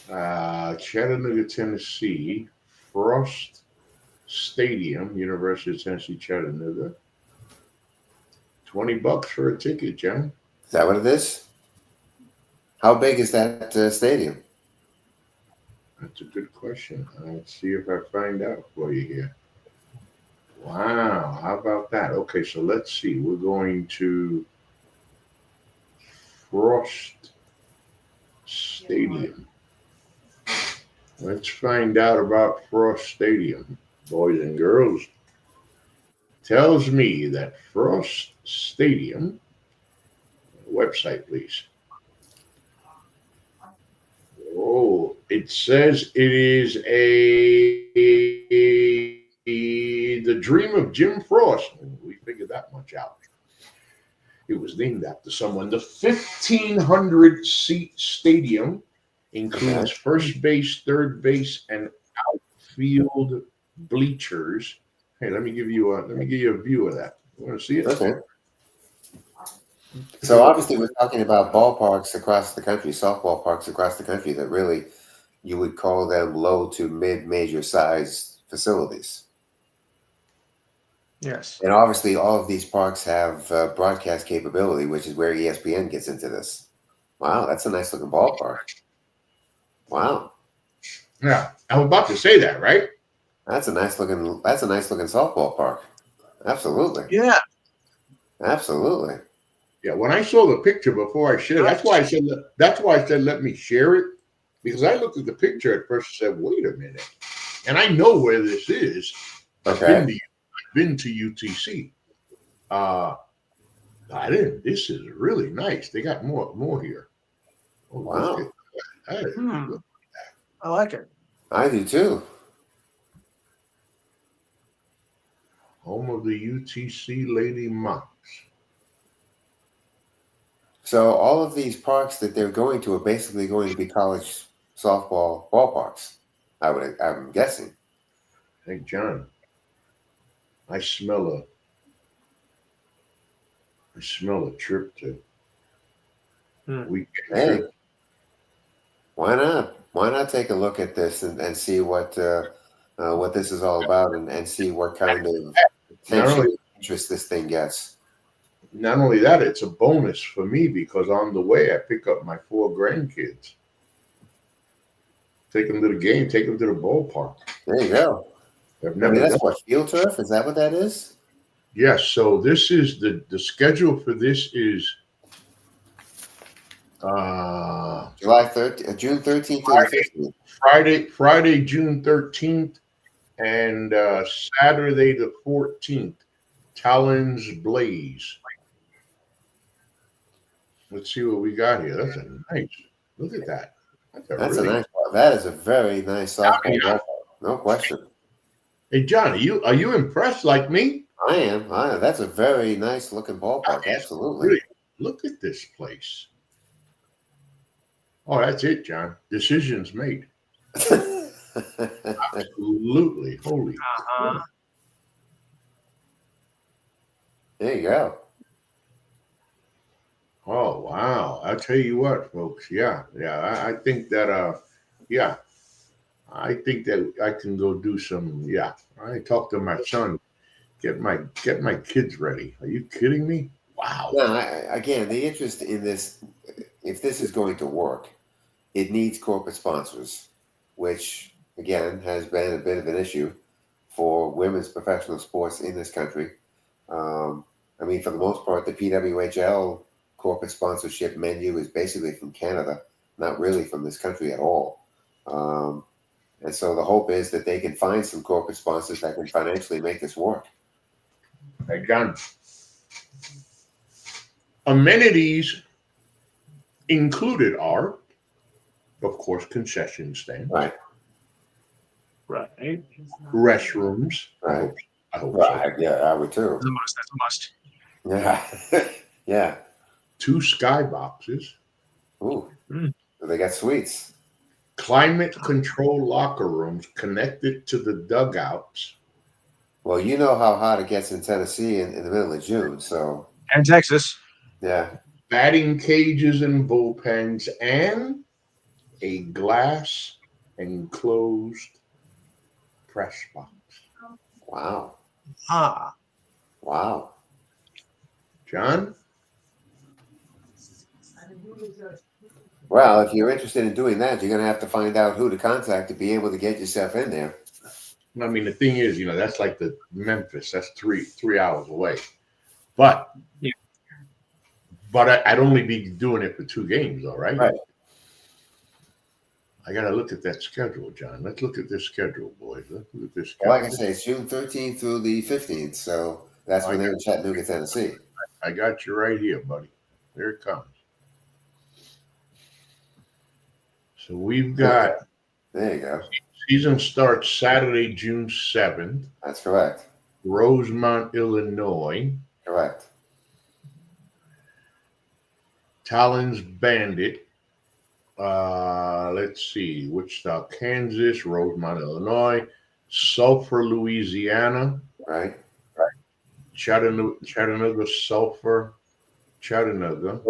Chattanooga, Tennessee, Frost Stadium, University of Tennessee, Chattanooga. $20 for a ticket, John. Is that what it is? How big is that stadium? That's a good question. Let's see if I find out for you here. Wow, how about that? Okay, so let's see. We're going to Frost Stadium. Let's find out about Frost Stadium, boys and girls. Tells me that Frost Stadium, website please. Oh, it says it is the dream of Jim Frost. We figured that much out. It was named after someone. The 1,500-seat stadium includes first base, third base, and outfield bleachers Hey, let me give you a view of that. You want to see it? Okay. So obviously, we're talking about ballparks across the country, softball parks across the country that really you would call them low to mid major size facilities. Yes. And obviously, all of these parks have broadcast capability, which is where ESPN gets into this. Wow, that's a nice looking ballpark. Wow, Yeah, I was about to say that, right? that's a nice looking softball park. Absolutely, Yeah. absolutely. Yeah. When I saw the picture before I shared, that's why I said let me share it, because I looked at the picture at first and said, wait a minute, and I know where this is. Okay. I've been to UTC. I didn't. This is really nice. They got more here. Oh, look Wow, at that. Look, I like it. I do too. home of the UTC Lady Monks. So all of these parks that they're going to are basically going to be college softball ballparks. I'm guessing. Hey, John, I smell a trip to weekend Hey, trip. why not? Why not take a look at this and see what this is all about and see what kind of Not attention only and interest this thing gets. not only that, it's a bonus for me because on the way I pick up my 4 grandkids, take them to the game, take them to the ballpark. There you go. I've I mean, never that's done. what, field turf? Is that what that is? Yes, so this is the schedule for this is uh June 13th through the 15th. Friday June 13th and Saturday the 14th. Talons Blaze. Let's see what we got here. That's a nice. Look at that. That's a That's a really. nice one. That is a very nice softball Yeah. ballpark. No question. Hey John, are you impressed like me? I am. That's a very nice looking ballpark. Absolutely. Really, look at this place. Oh, that's it, John. Decisions made. Absolutely. Holy crap. There you go. Oh wow. I'll tell you what, folks. Yeah. I think that yeah. I think that I can go do some. Yeah, I talked to my son. Get my kids ready. Are you kidding me? Wow. No, again, the interest in this, if this is going to work, it needs corporate sponsors, which again has been a bit of an issue for women's professional sports in this country. I mean, for the most part, the PWHL corporate sponsorship menu is basically from Canada, not really from this country at all. And so the hope is that they can find some corporate sponsors that can financially make this work. Hey, John. Amenities included are, of course, concession stands, Right. Right. restrooms. Right. I hope Right. Yeah, I would too. That's a must. That's a must. Yeah. Yeah. 2 skyboxes, Ooh. Mm. They got suites. climate control locker rooms connected to the dugouts, Well, you know how hot it gets in Tennessee in the middle of June, so And Texas. yeah. batting cages and bullpens, and a glass enclosed press box. Wow. Ah. Wow. John? Well, if you're interested in doing that, you're going to have to find out who to contact to be able to get yourself in there. I mean, the thing is, that's like the Memphis. That's three hours away. But Yeah. I'd only be doing it for 2 games, all right? Right. I got to look at that schedule, John. Let's look at this schedule, boys. Let's look at this schedule. Well, like I say, it's June 13th through the 15th, so that's when they're in Chattanooga, Tennessee. I got you right here, buddy. Here it comes. So we've got. There you go. Season starts Saturday, June 7th. That's correct. Rosemont, Illinois. Correct. Talons Bandit. Let's see. Wichita, Kansas. Rosemont, Illinois. Sulphur, Louisiana. right? Chattanooga Sulphur, Chattanooga.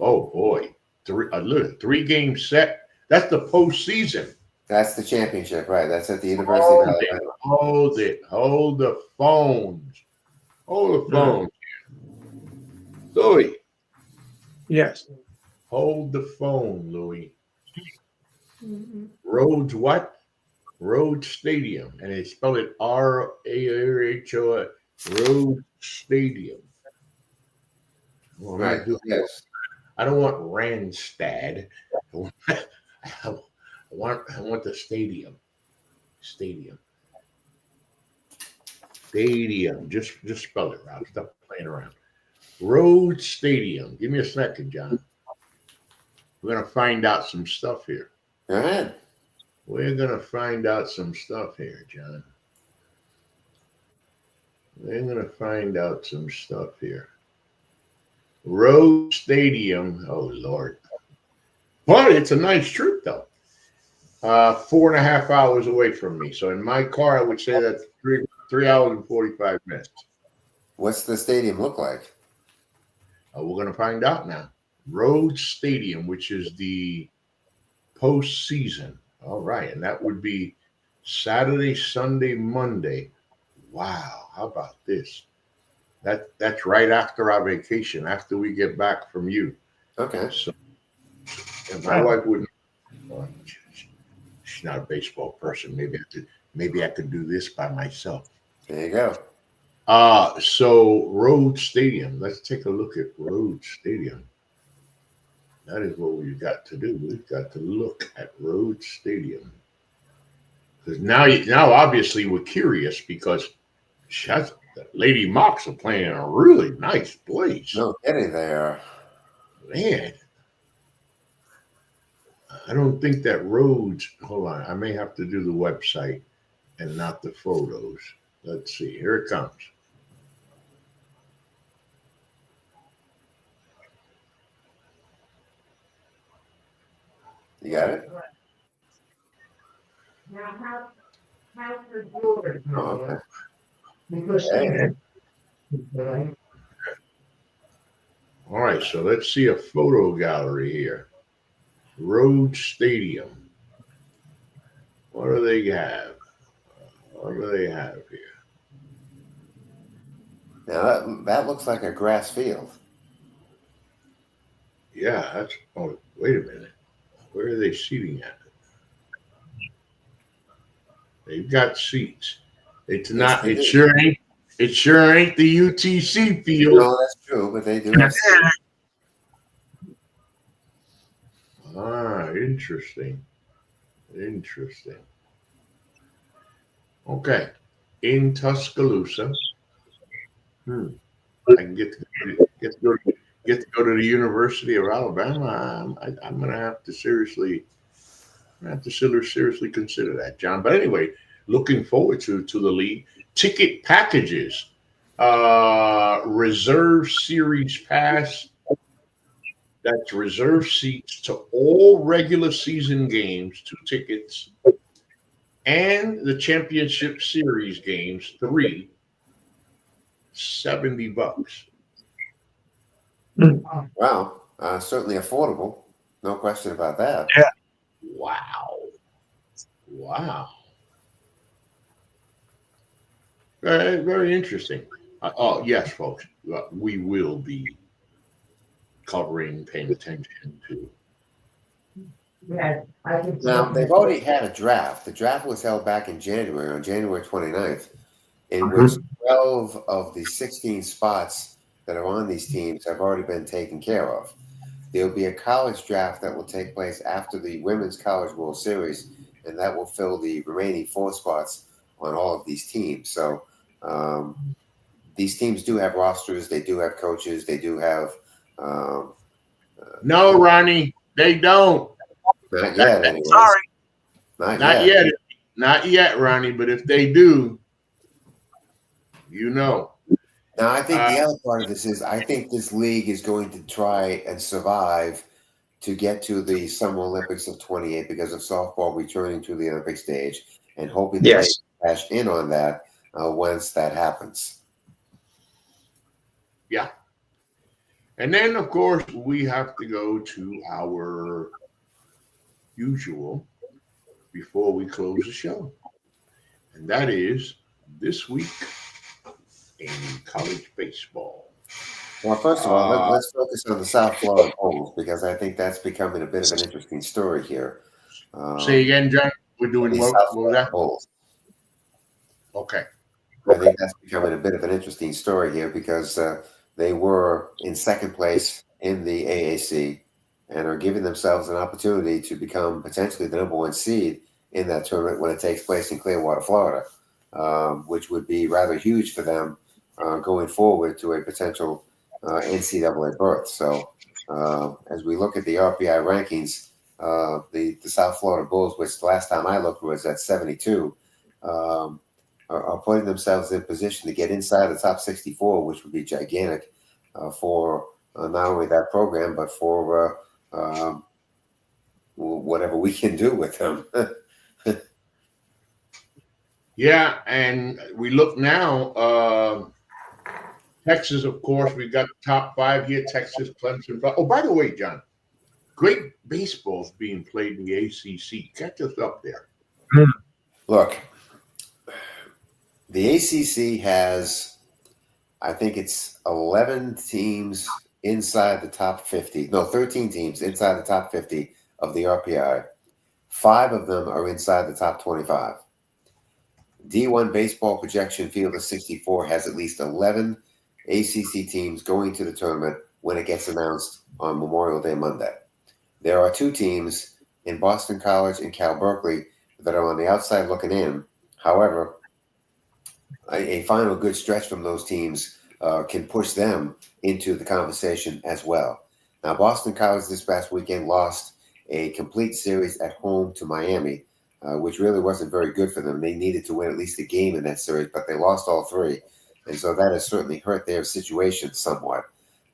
Oh boy, look, 3-game set. That's the postseason. That's the championship, right? That's at the University of Alabama. Hold it. Hold the phones. Hold the phone. Louis. Yes. Hold the phone, Louis. Rhodes what? Rhodes Stadium. And they spell it R-A-H-O. Rhodes Stadium. Well, Right. Yes. I don't want Randstad. I want the stadium. Stadium. Just spell it, Rob. Stop playing around. Rhodes Stadium. Give me a second, John. We're gonna find out some stuff here. Go ahead. We're gonna find out some stuff here, John. We're gonna find out some stuff here. Rhodes Stadium. Oh Lord. But it's a nice trip though. 4.5 hours away from me. So in my car, I would say that's 3 hours and 45 minutes. What's the stadium look like? We're going to find out now. Rhodes Stadium, which is the postseason. All right. And that would be Saturday, Sunday, Monday. Wow. How about this? That's right after our vacation, after we get back from you. Okay. So and my wife wouldn't. She's not a baseball person. Maybe I could do this by myself. There you go. So Rhodes Stadium. Let's take a look at Rhodes Stadium. That is what we've got to do. We've got to look at Rhodes Stadium. Because now obviously we're curious because Lady Mocs are playing in a really nice place. No kidding there. Man. I don't think that Rhodes, hold on, I may have to do the website and not the photos. Let's see, here it comes. You got it? Oh, okay. All right, so let's see a photo gallery here. Rhodes Stadium. What do they have? What do they have here? Now that looks like a grass field. Yeah, that's. Oh, wait a minute. Where are they seating at? They've got seats. It's not. It sure ain't. It sure ain't the UTC field. No, that's true, but they do have seats. Interesting. Interesting. Okay. In Tuscaloosa. I can get to go to the University of Alabama. I'm going to have to seriously consider that, John. But anyway, looking forward to the league. Ticket packages. Reserve Series Pass. That's reserve seats to all regular season games, 2 tickets, and the championship series games, 3, $70. Wow. Certainly affordable. No question about that. Yeah. Wow. Very, very interesting. Oh, yes, folks. We will be covering, paying attention to. Now, they've already had a draft. The draft was held back in January, on January 29th, in which 12 of the 16 spots that are on these teams have already been taken care of. There'll be a college draft that will take place after the Women's College World Series, and that will fill the remaining 4 spots on all of these teams. So these teams do have rosters. They do have coaches. They do have no, Ronnie, they don't. Not yet, anyway. Sorry. Not yet. Not yet, Ronnie. But if they do, you know. Now, I think the other part of this is I think this league is going to try and survive to get to the Summer Olympics of 28 because of softball returning to the Olympic stage and hoping that they cash in on that. once that happens. Yeah. And then, of course, we have to go to our usual before we close the show. And that is this week in college baseball. Well, first of all, Uh, let's focus on the South Florida Bulls because I think that's becoming a bit of an interesting story here. Say Um, again, John. We're doing the what? South What was Florida that? Bulls. Okay. I think that's becoming a bit of an interesting story here because they were in second place in the AAC and are giving themselves an opportunity to become potentially the number one seed in that tournament when it takes place in Clearwater, Florida, which would be rather huge for them going forward to a potential NCAA berth. So as we look at the RPI rankings, the South Florida Bulls, which the last time I looked was at 72, are putting themselves in position to get inside the top 64, which would be gigantic for not only that program, but for whatever we can do with them. Yeah, and we look now. Texas, of course, we got top five here. Texas, Clemson. Oh, by the way, John, great baseball's being played in the ACC. Catch us up there. Look, the ACC has, I think it's 11 teams inside the top 50. No, 13 teams inside the top 50 of the RPI. 5 of them are inside the top 25. D1 baseball projection field of 64 has at least 11 ACC teams going to the tournament when it gets announced on Memorial Day Monday. There are 2 teams in Boston College and Cal Berkeley that are on the outside looking in. However, a final good stretch from those teams can push them into the conversation as well. Now, Boston College this past weekend lost a complete series at home to Miami, which really wasn't very good for them. They needed to win at least a game in that series, but they lost all 3. And so that has certainly hurt their situation somewhat.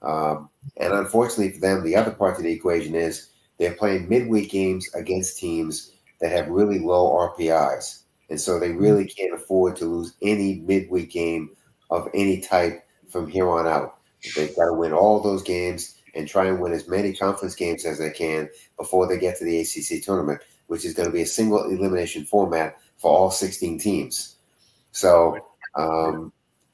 And unfortunately for them, the other part of the equation is they're playing midweek games against teams that have really low RPIs. And so they really can't afford to lose any midweek game of any type from here on out. They've got to win all those games and try and win as many conference games as they can before they get to the ACC tournament, which is going to be a single elimination format for all 16 teams. So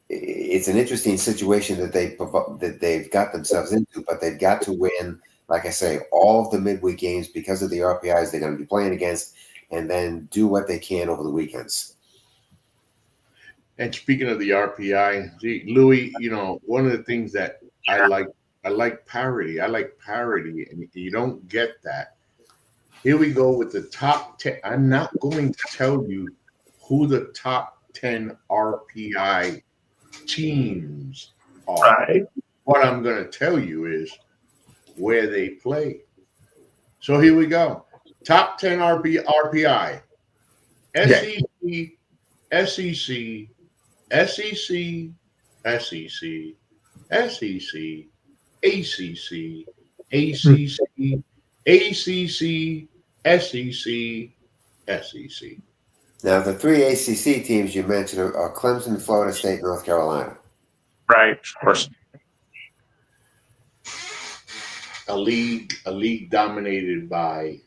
it's an interesting situation that they've got themselves into, but they've got to win, like I say, all of the midweek games because of the RPIs they're going to be playing against, and then do what they can over the weekends. And speaking of the RPI, Louis, one of the things that I like parity. I like parity, and you don't get that. Here we go with the top 10. I'm not going to tell you who the top 10 RPI teams are. Right. What I'm going to tell you is where they play. So here we go. Top 10 RPI. SEC, SEC, SEC, SEC, SEC, ACC, ACC, ACC, SEC, SEC. Now, the 3 ACC teams you mentioned are Clemson, Florida State, North Carolina. Right, of course. A league dominated by,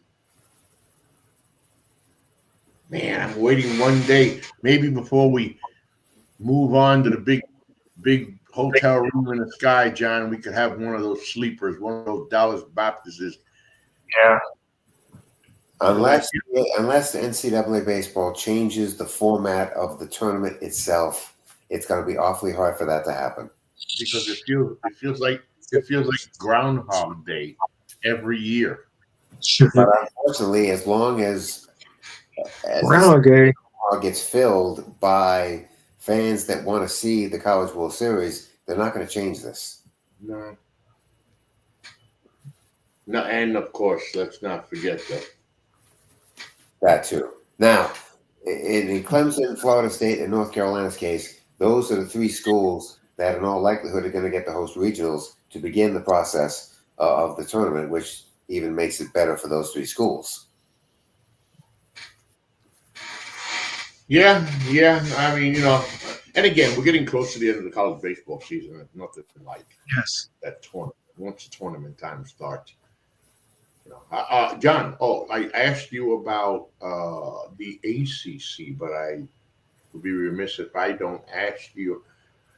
man, I'm waiting one day, maybe before we move on to the big hotel room in the sky, John, we could have one of those sleepers, one of those Dallas Baptists. Yeah. Unless the NCAA baseball changes the format of the tournament itself, it's going to be awfully hard for that to happen. Because it feels like Groundhog Day every year. But unfortunately, as long as Groundhog Day gets filled by fans that want to see the College World Series, they're not going to change this. No, and of course, let's not forget that too. Now, in Clemson, Florida State, and North Carolina's case, those are the 3 schools that in all likelihood are going to get to host regionals to begin the process of the tournament, which even makes it better for those 3 schools. Yeah, yeah. I mean, and again, we're getting close to the end of the college baseball season. It's nothing like Yes. that tournament. Once the tournament time starts, John. Oh, I asked you about the ACC, but I would be remiss if I don't ask you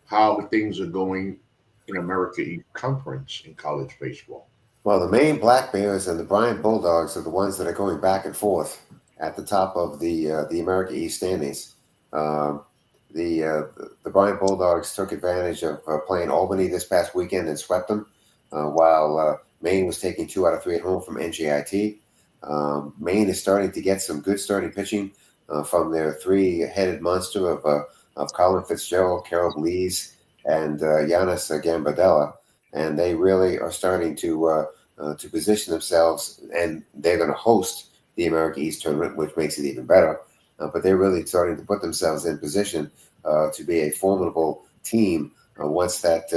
how things are going in America East Conference in college baseball. Well, the Maine Black Bears and the Bryant Bulldogs are the ones that are going back and forth at the top of the America East standings. Um, the Bryant Bulldogs took advantage of playing Albany this past weekend and swept them, while Maine was taking 2 out of 3 at home from NJIT. Maine is starting to get some good starting pitching from their three-headed monster of Colin Fitzgerald, Carol Lees, and Giannis Gambardella, and they really are starting to position themselves, and they're going to host the America East tournament, which makes it even better. But they're really starting to put themselves in position to be a formidable team once that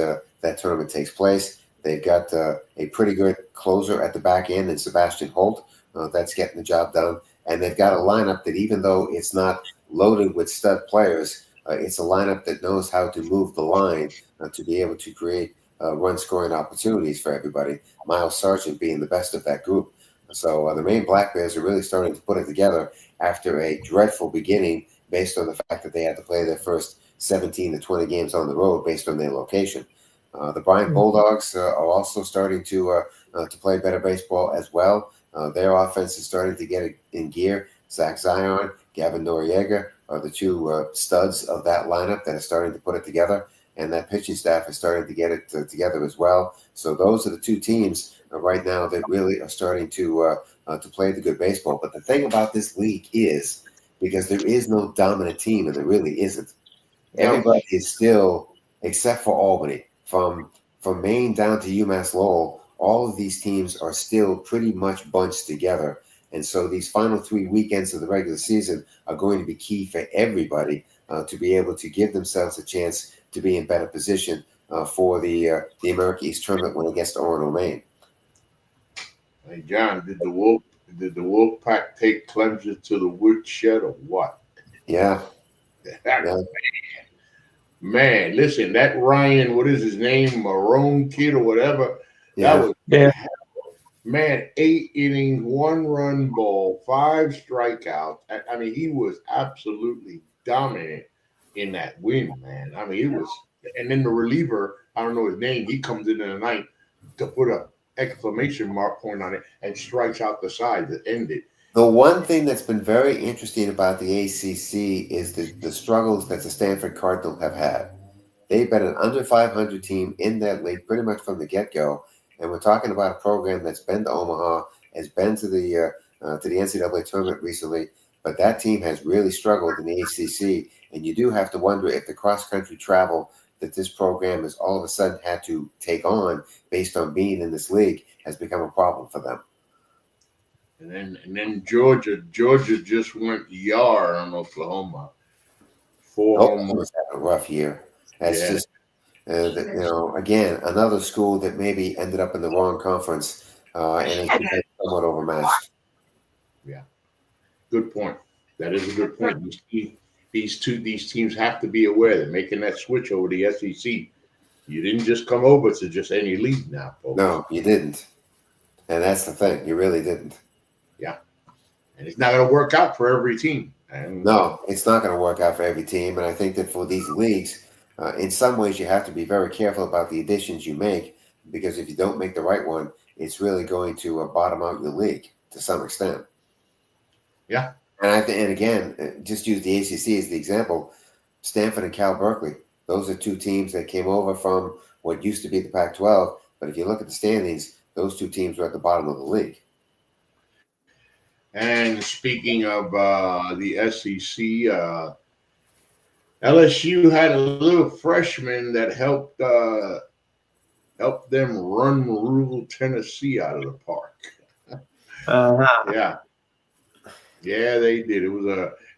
tournament takes place. They've got a pretty good closer at the back end in Sebastian Holt. That's getting the job done. And they've got a lineup that, even though it's not loaded with stud players, it's a lineup that knows how to move the line to be able to create run scoring opportunities for everybody. Miles Sargent being the best of that group. So the Maine Black Bears are really starting to put it together after a dreadful beginning based on the fact that they had to play their first 17 to 20 games on the road based on their location. The Bryant Bulldogs are also starting to play better baseball as well. Their offense is starting to get in gear. Zach Zion, Gavin Noriega are the two studs of that lineup that are starting to put it together, and that pitching staff is starting to get it together as well. So those are the two teams right now that really are starting to play the good baseball. But the thing about this league is, because there is no dominant team, and there really isn't. No, Everybody is still, except for Albany, from Maine down to UMass Lowell, all of these teams are still pretty much bunched together. And so these final 3 weekends of the regular season are going to be key for everybody to be able to give themselves a chance to be in better position for the America East tournament when it gets to Orono, Maine. hey John, did the Wolf Pack take Clemson to the woodshed or what? Yeah, yeah, Man, listen, that Ryan, what is his name, Marone kid or whatever, that yeah. was Yeah. man, 8 innings, 1 run ball, 5 strikeouts. I mean, he was absolutely dominant in that win, man. I mean, it was, and then the reliever, I don't know his name, he comes in the ninth to put a exclamation mark point on it and strikes out the side to end it. The one thing that's been very interesting about the ACC is the struggles that the Stanford Cardinal have had. They've been an under 500 team in that league pretty much from the get go, and we're talking about a program that's been to Omaha, has been to the NCAA tournament recently, but that team has really struggled in the ACC, and you do have to wonder if the cross country travel that this program has all of a sudden had to take on based on being in this league has become a problem for them. And then Georgia just went yar on Oklahoma. Four home. Oklahoma's having a rough year. That's Yeah, just again, another school that maybe ended up in the wrong conference and has become somewhat overmatched. yeah. Good point. That is a good point. These teams have to be aware that making that switch over to the SEC. You didn't just come over to just any league now, folks. No, you didn't. And that's the thing. You really didn't. Yeah, and it's not going to work out for every team. And No, it's not going to work out for every team. And I think that for these leagues, in some ways, you have to be very careful about the additions you make because if you don't make the right one, it's really going to bottom out your league to some extent. yeah, And again, just use the ACC as the example. Stanford and Cal Berkeley, those are two teams that came over from what used to be the Pac-12. But if you look at the standings, those two teams are at the bottom of the league. and speaking of the SEC, LSU had a little freshman that helped them run rural Tennessee out of the park. Uh-huh. Yeah, yeah, they did. It was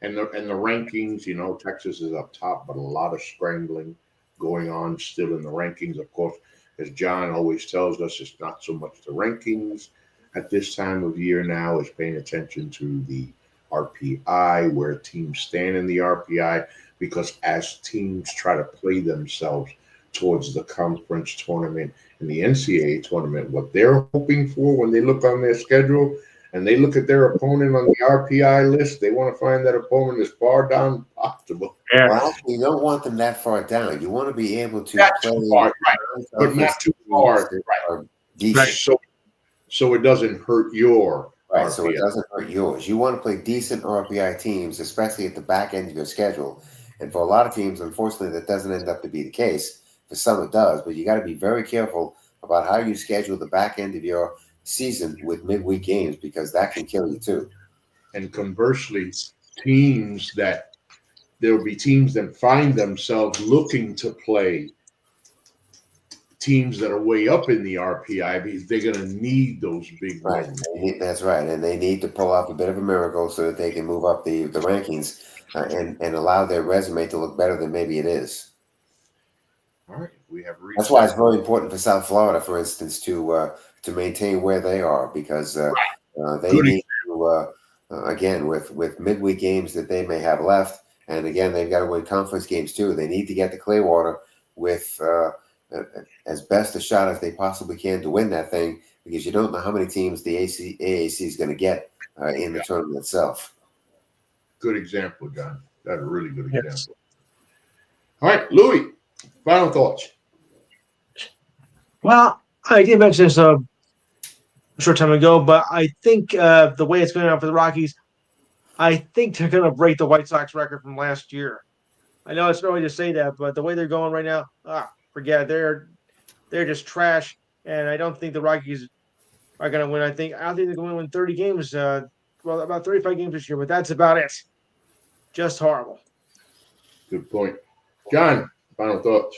and the rankings. Texas is up top, but a lot of scrambling going on still in the rankings. Of course, as John always tells us, it's not so much the rankings at this time of year now. Is paying attention to the RPI, where teams stand in the RPI, because as teams try to play themselves towards the conference tournament and the NCAA tournament, what they're hoping for when they look on their schedule and they look at their opponent on the RPI list, they want to find that opponent as far down as possible. Yeah. Well, actually, you don't want them that far down. You want to be able to Not play too far, right? But not too far, right? Decent. So it doesn't hurt your Right, RPI. so it doesn't hurt yours. You want to play decent RPI teams, especially at the back end of your schedule. And for a lot of teams, unfortunately, that doesn't end up to be the case. For some, it does. But you got to be very careful about how you schedule the back end of your season with midweek games, because that can kill you too. And conversely, there will be teams that find themselves looking to play teams that are way up in the RPI because they're going to need those big Right, wins. that's right. And they need to pull off a bit of a miracle so that they can move up the rankings and allow their resume to look better than maybe it is. All right, we have reached. That's why it's very important for South Florida, for instance, to maintain where they are, because they Good need to again with midweek games that they may have left, and again they've got to win conference games too. They need to get to Clearwater with as best a shot as they possibly can to win that thing, because you don't know how many teams the AAC is going to get in the tournament itself. Good example, John. That's a really good example. All right, Louis, final thoughts. Well, I did mention this a short time ago, but I think the way it's going on for the Rockies, I think they're going to break the White Sox record from last year. I know it's early to say that, but the way they're going right now, forget it. They're just trash, and I don't think the Rockies are going to win. I don't think they're going to win 30 games. About 35 games this year, but that's about it. Just horrible. Good point, John. Final thoughts.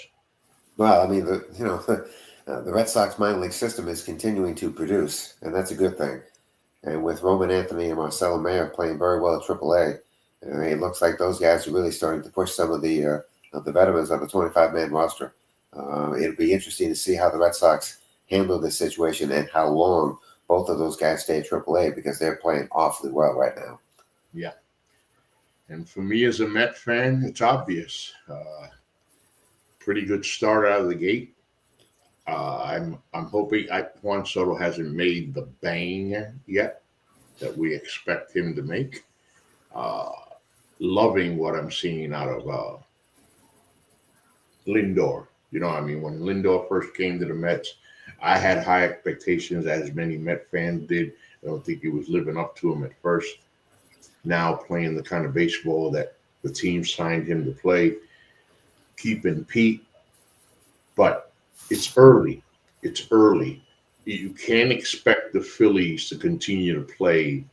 Well, I mean, the Red Sox minor league system is continuing to produce, and that's a good thing. And with Roman Anthony and Marcelo Mayer playing very well at AAA, it looks like those guys are really starting to push some of the veterans on the 25-man roster. It'll be interesting to see how the Red Sox handle this situation and how long both of those guys stay at AAA, because they're playing awfully well right now. Yeah. And for me as a Met fan, it's obvious. Pretty good start out of the gate. I'm hoping Juan Soto hasn't made the bang yet that we expect him to make. Loving what I'm seeing out of Lindor. You know, I mean, when Lindor first came to the Mets, I had high expectations, as many Met fans did. I don't think he was living up to them at first. Now playing the kind of baseball that the team signed him to play, keeping Pete. But it's early. It's early. You can't expect the Phillies to continue to play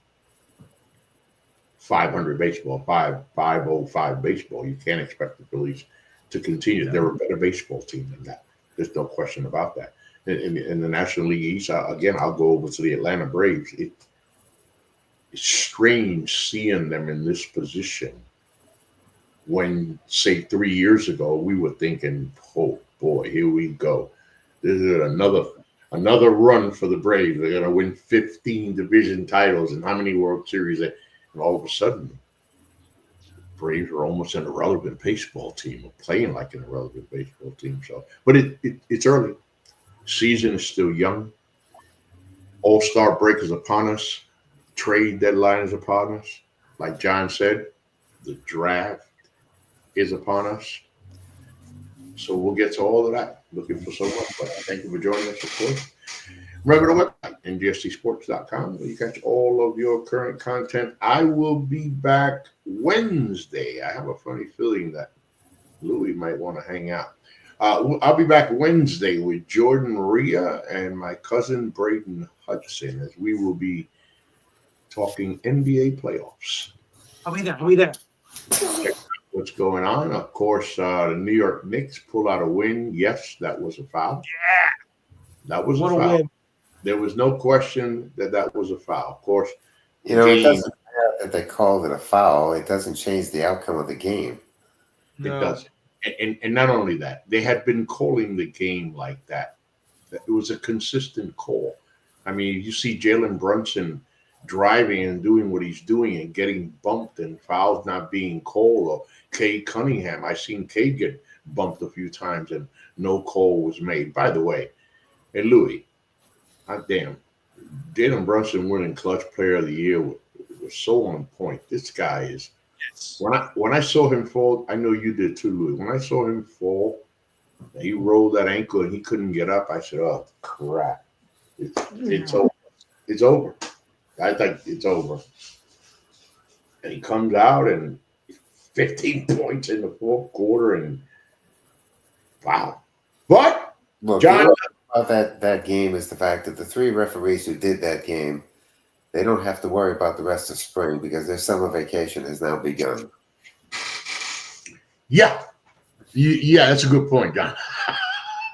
500 baseball, 505 baseball. You can't expect the Phillies to continue. They're a better baseball team than that. There's no question about that. In the National League East, again, I'll go over to the Atlanta Braves. It's strange seeing them in this position when, say, 3 years ago, we were thinking, oh, boy, here we go. This is another run for the Braves. They're going to win 15 division titles and how many World Series. And all of a sudden, the Braves are almost an irrelevant baseball team, or playing like an irrelevant baseball team. So, but it's early. Season is still young. All-Star break is upon us. Trade deadline is upon us. Like John said, the draft is upon us. So we'll get to all of that. Looking for so much, but thank you for joining us, of course. Remember the website, ngsdsports.com, where you catch all of your current content. I will be back Wednesday. I have a funny feeling that Louis might want to hang out. I'll be back Wednesday with Jordan Maria and my cousin Braden Hudson, as we will be talking NBA playoffs. I'll be there. What's going on? Of course, the New York Knicks pulled out a win. Yes, that was a foul. Yeah. That was a foul. Win. There was no question that was a foul. Of course, it doesn't matter that they called it a foul. It doesn't change the outcome of the game. It does. And not only that, they had been calling the game like that. It was a consistent call. I mean, you see Jalen Brunson driving and doing what he's doing and getting bumped and fouls not being called. Or Cade Cunningham, I seen Cade get bumped a few times and no call was made. By the way, hey Louis, damn, Jalen Brunson winning Clutch Player of the Year was so on point. This guy is. Yes. When I saw him fall, I know you did too, Louis. When I saw him fall, he rolled that ankle and he couldn't get up. I said, "Oh crap, it's over. It's over." I think it's over. And he comes out and 15 points in the fourth quarter, and wow. But Look, John, you know about that game is the fact that the 3 referees who did that game, they don't have to worry about the rest of spring because their summer vacation has now begun. yeah, yeah, that's a good point, John.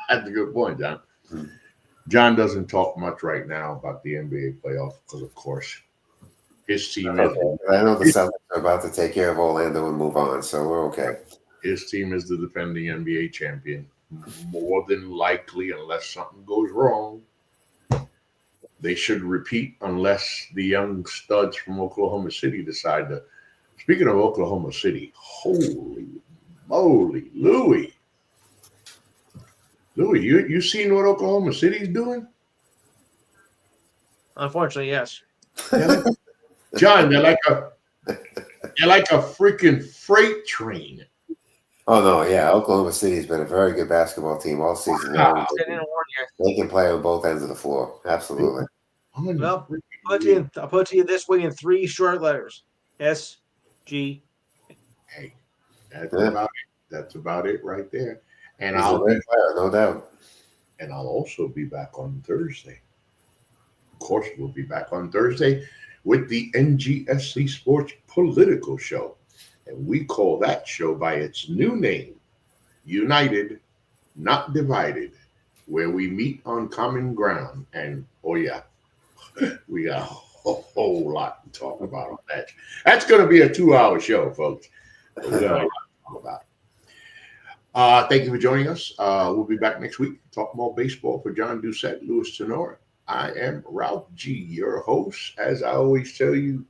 That's a good point, John. John doesn't talk much right now about the NBA playoffs because, of course, his team is. Okay. I know the Celtics are about to take care of Orlando and move on, so we're okay. His team is the defending NBA champion. More than likely, unless something goes wrong, they should repeat unless the young studs from Oklahoma City decide to. Speaking of Oklahoma City, holy moly, Louis, you seen what Oklahoma City's doing? Unfortunately, yes. John, they're like a freaking freight train. Oh no, yeah, Oklahoma City's been a very good basketball team all season long. I didn't warn you. They can play on both ends of the floor. Absolutely. Well, I'll put to you this way in 3 short letters: SG. Hey, that's about it right there. And He's a I'll great player, no doubt. and I'll also be back on Thursday. Of course, we'll be back on Thursday with the NGSC Sports Political Show. And we call that show by its new name, United, Not Divided, where we meet on common ground. And oh yeah, we got a whole lot to talk about on that. That's going to be a 2-hour show, folks. We got a lot to talk about. Thank you for joining us. We'll be back next week to talk more baseball. For John Doucette, Louis Tenora, I am Ralph G., your host. As I always tell you,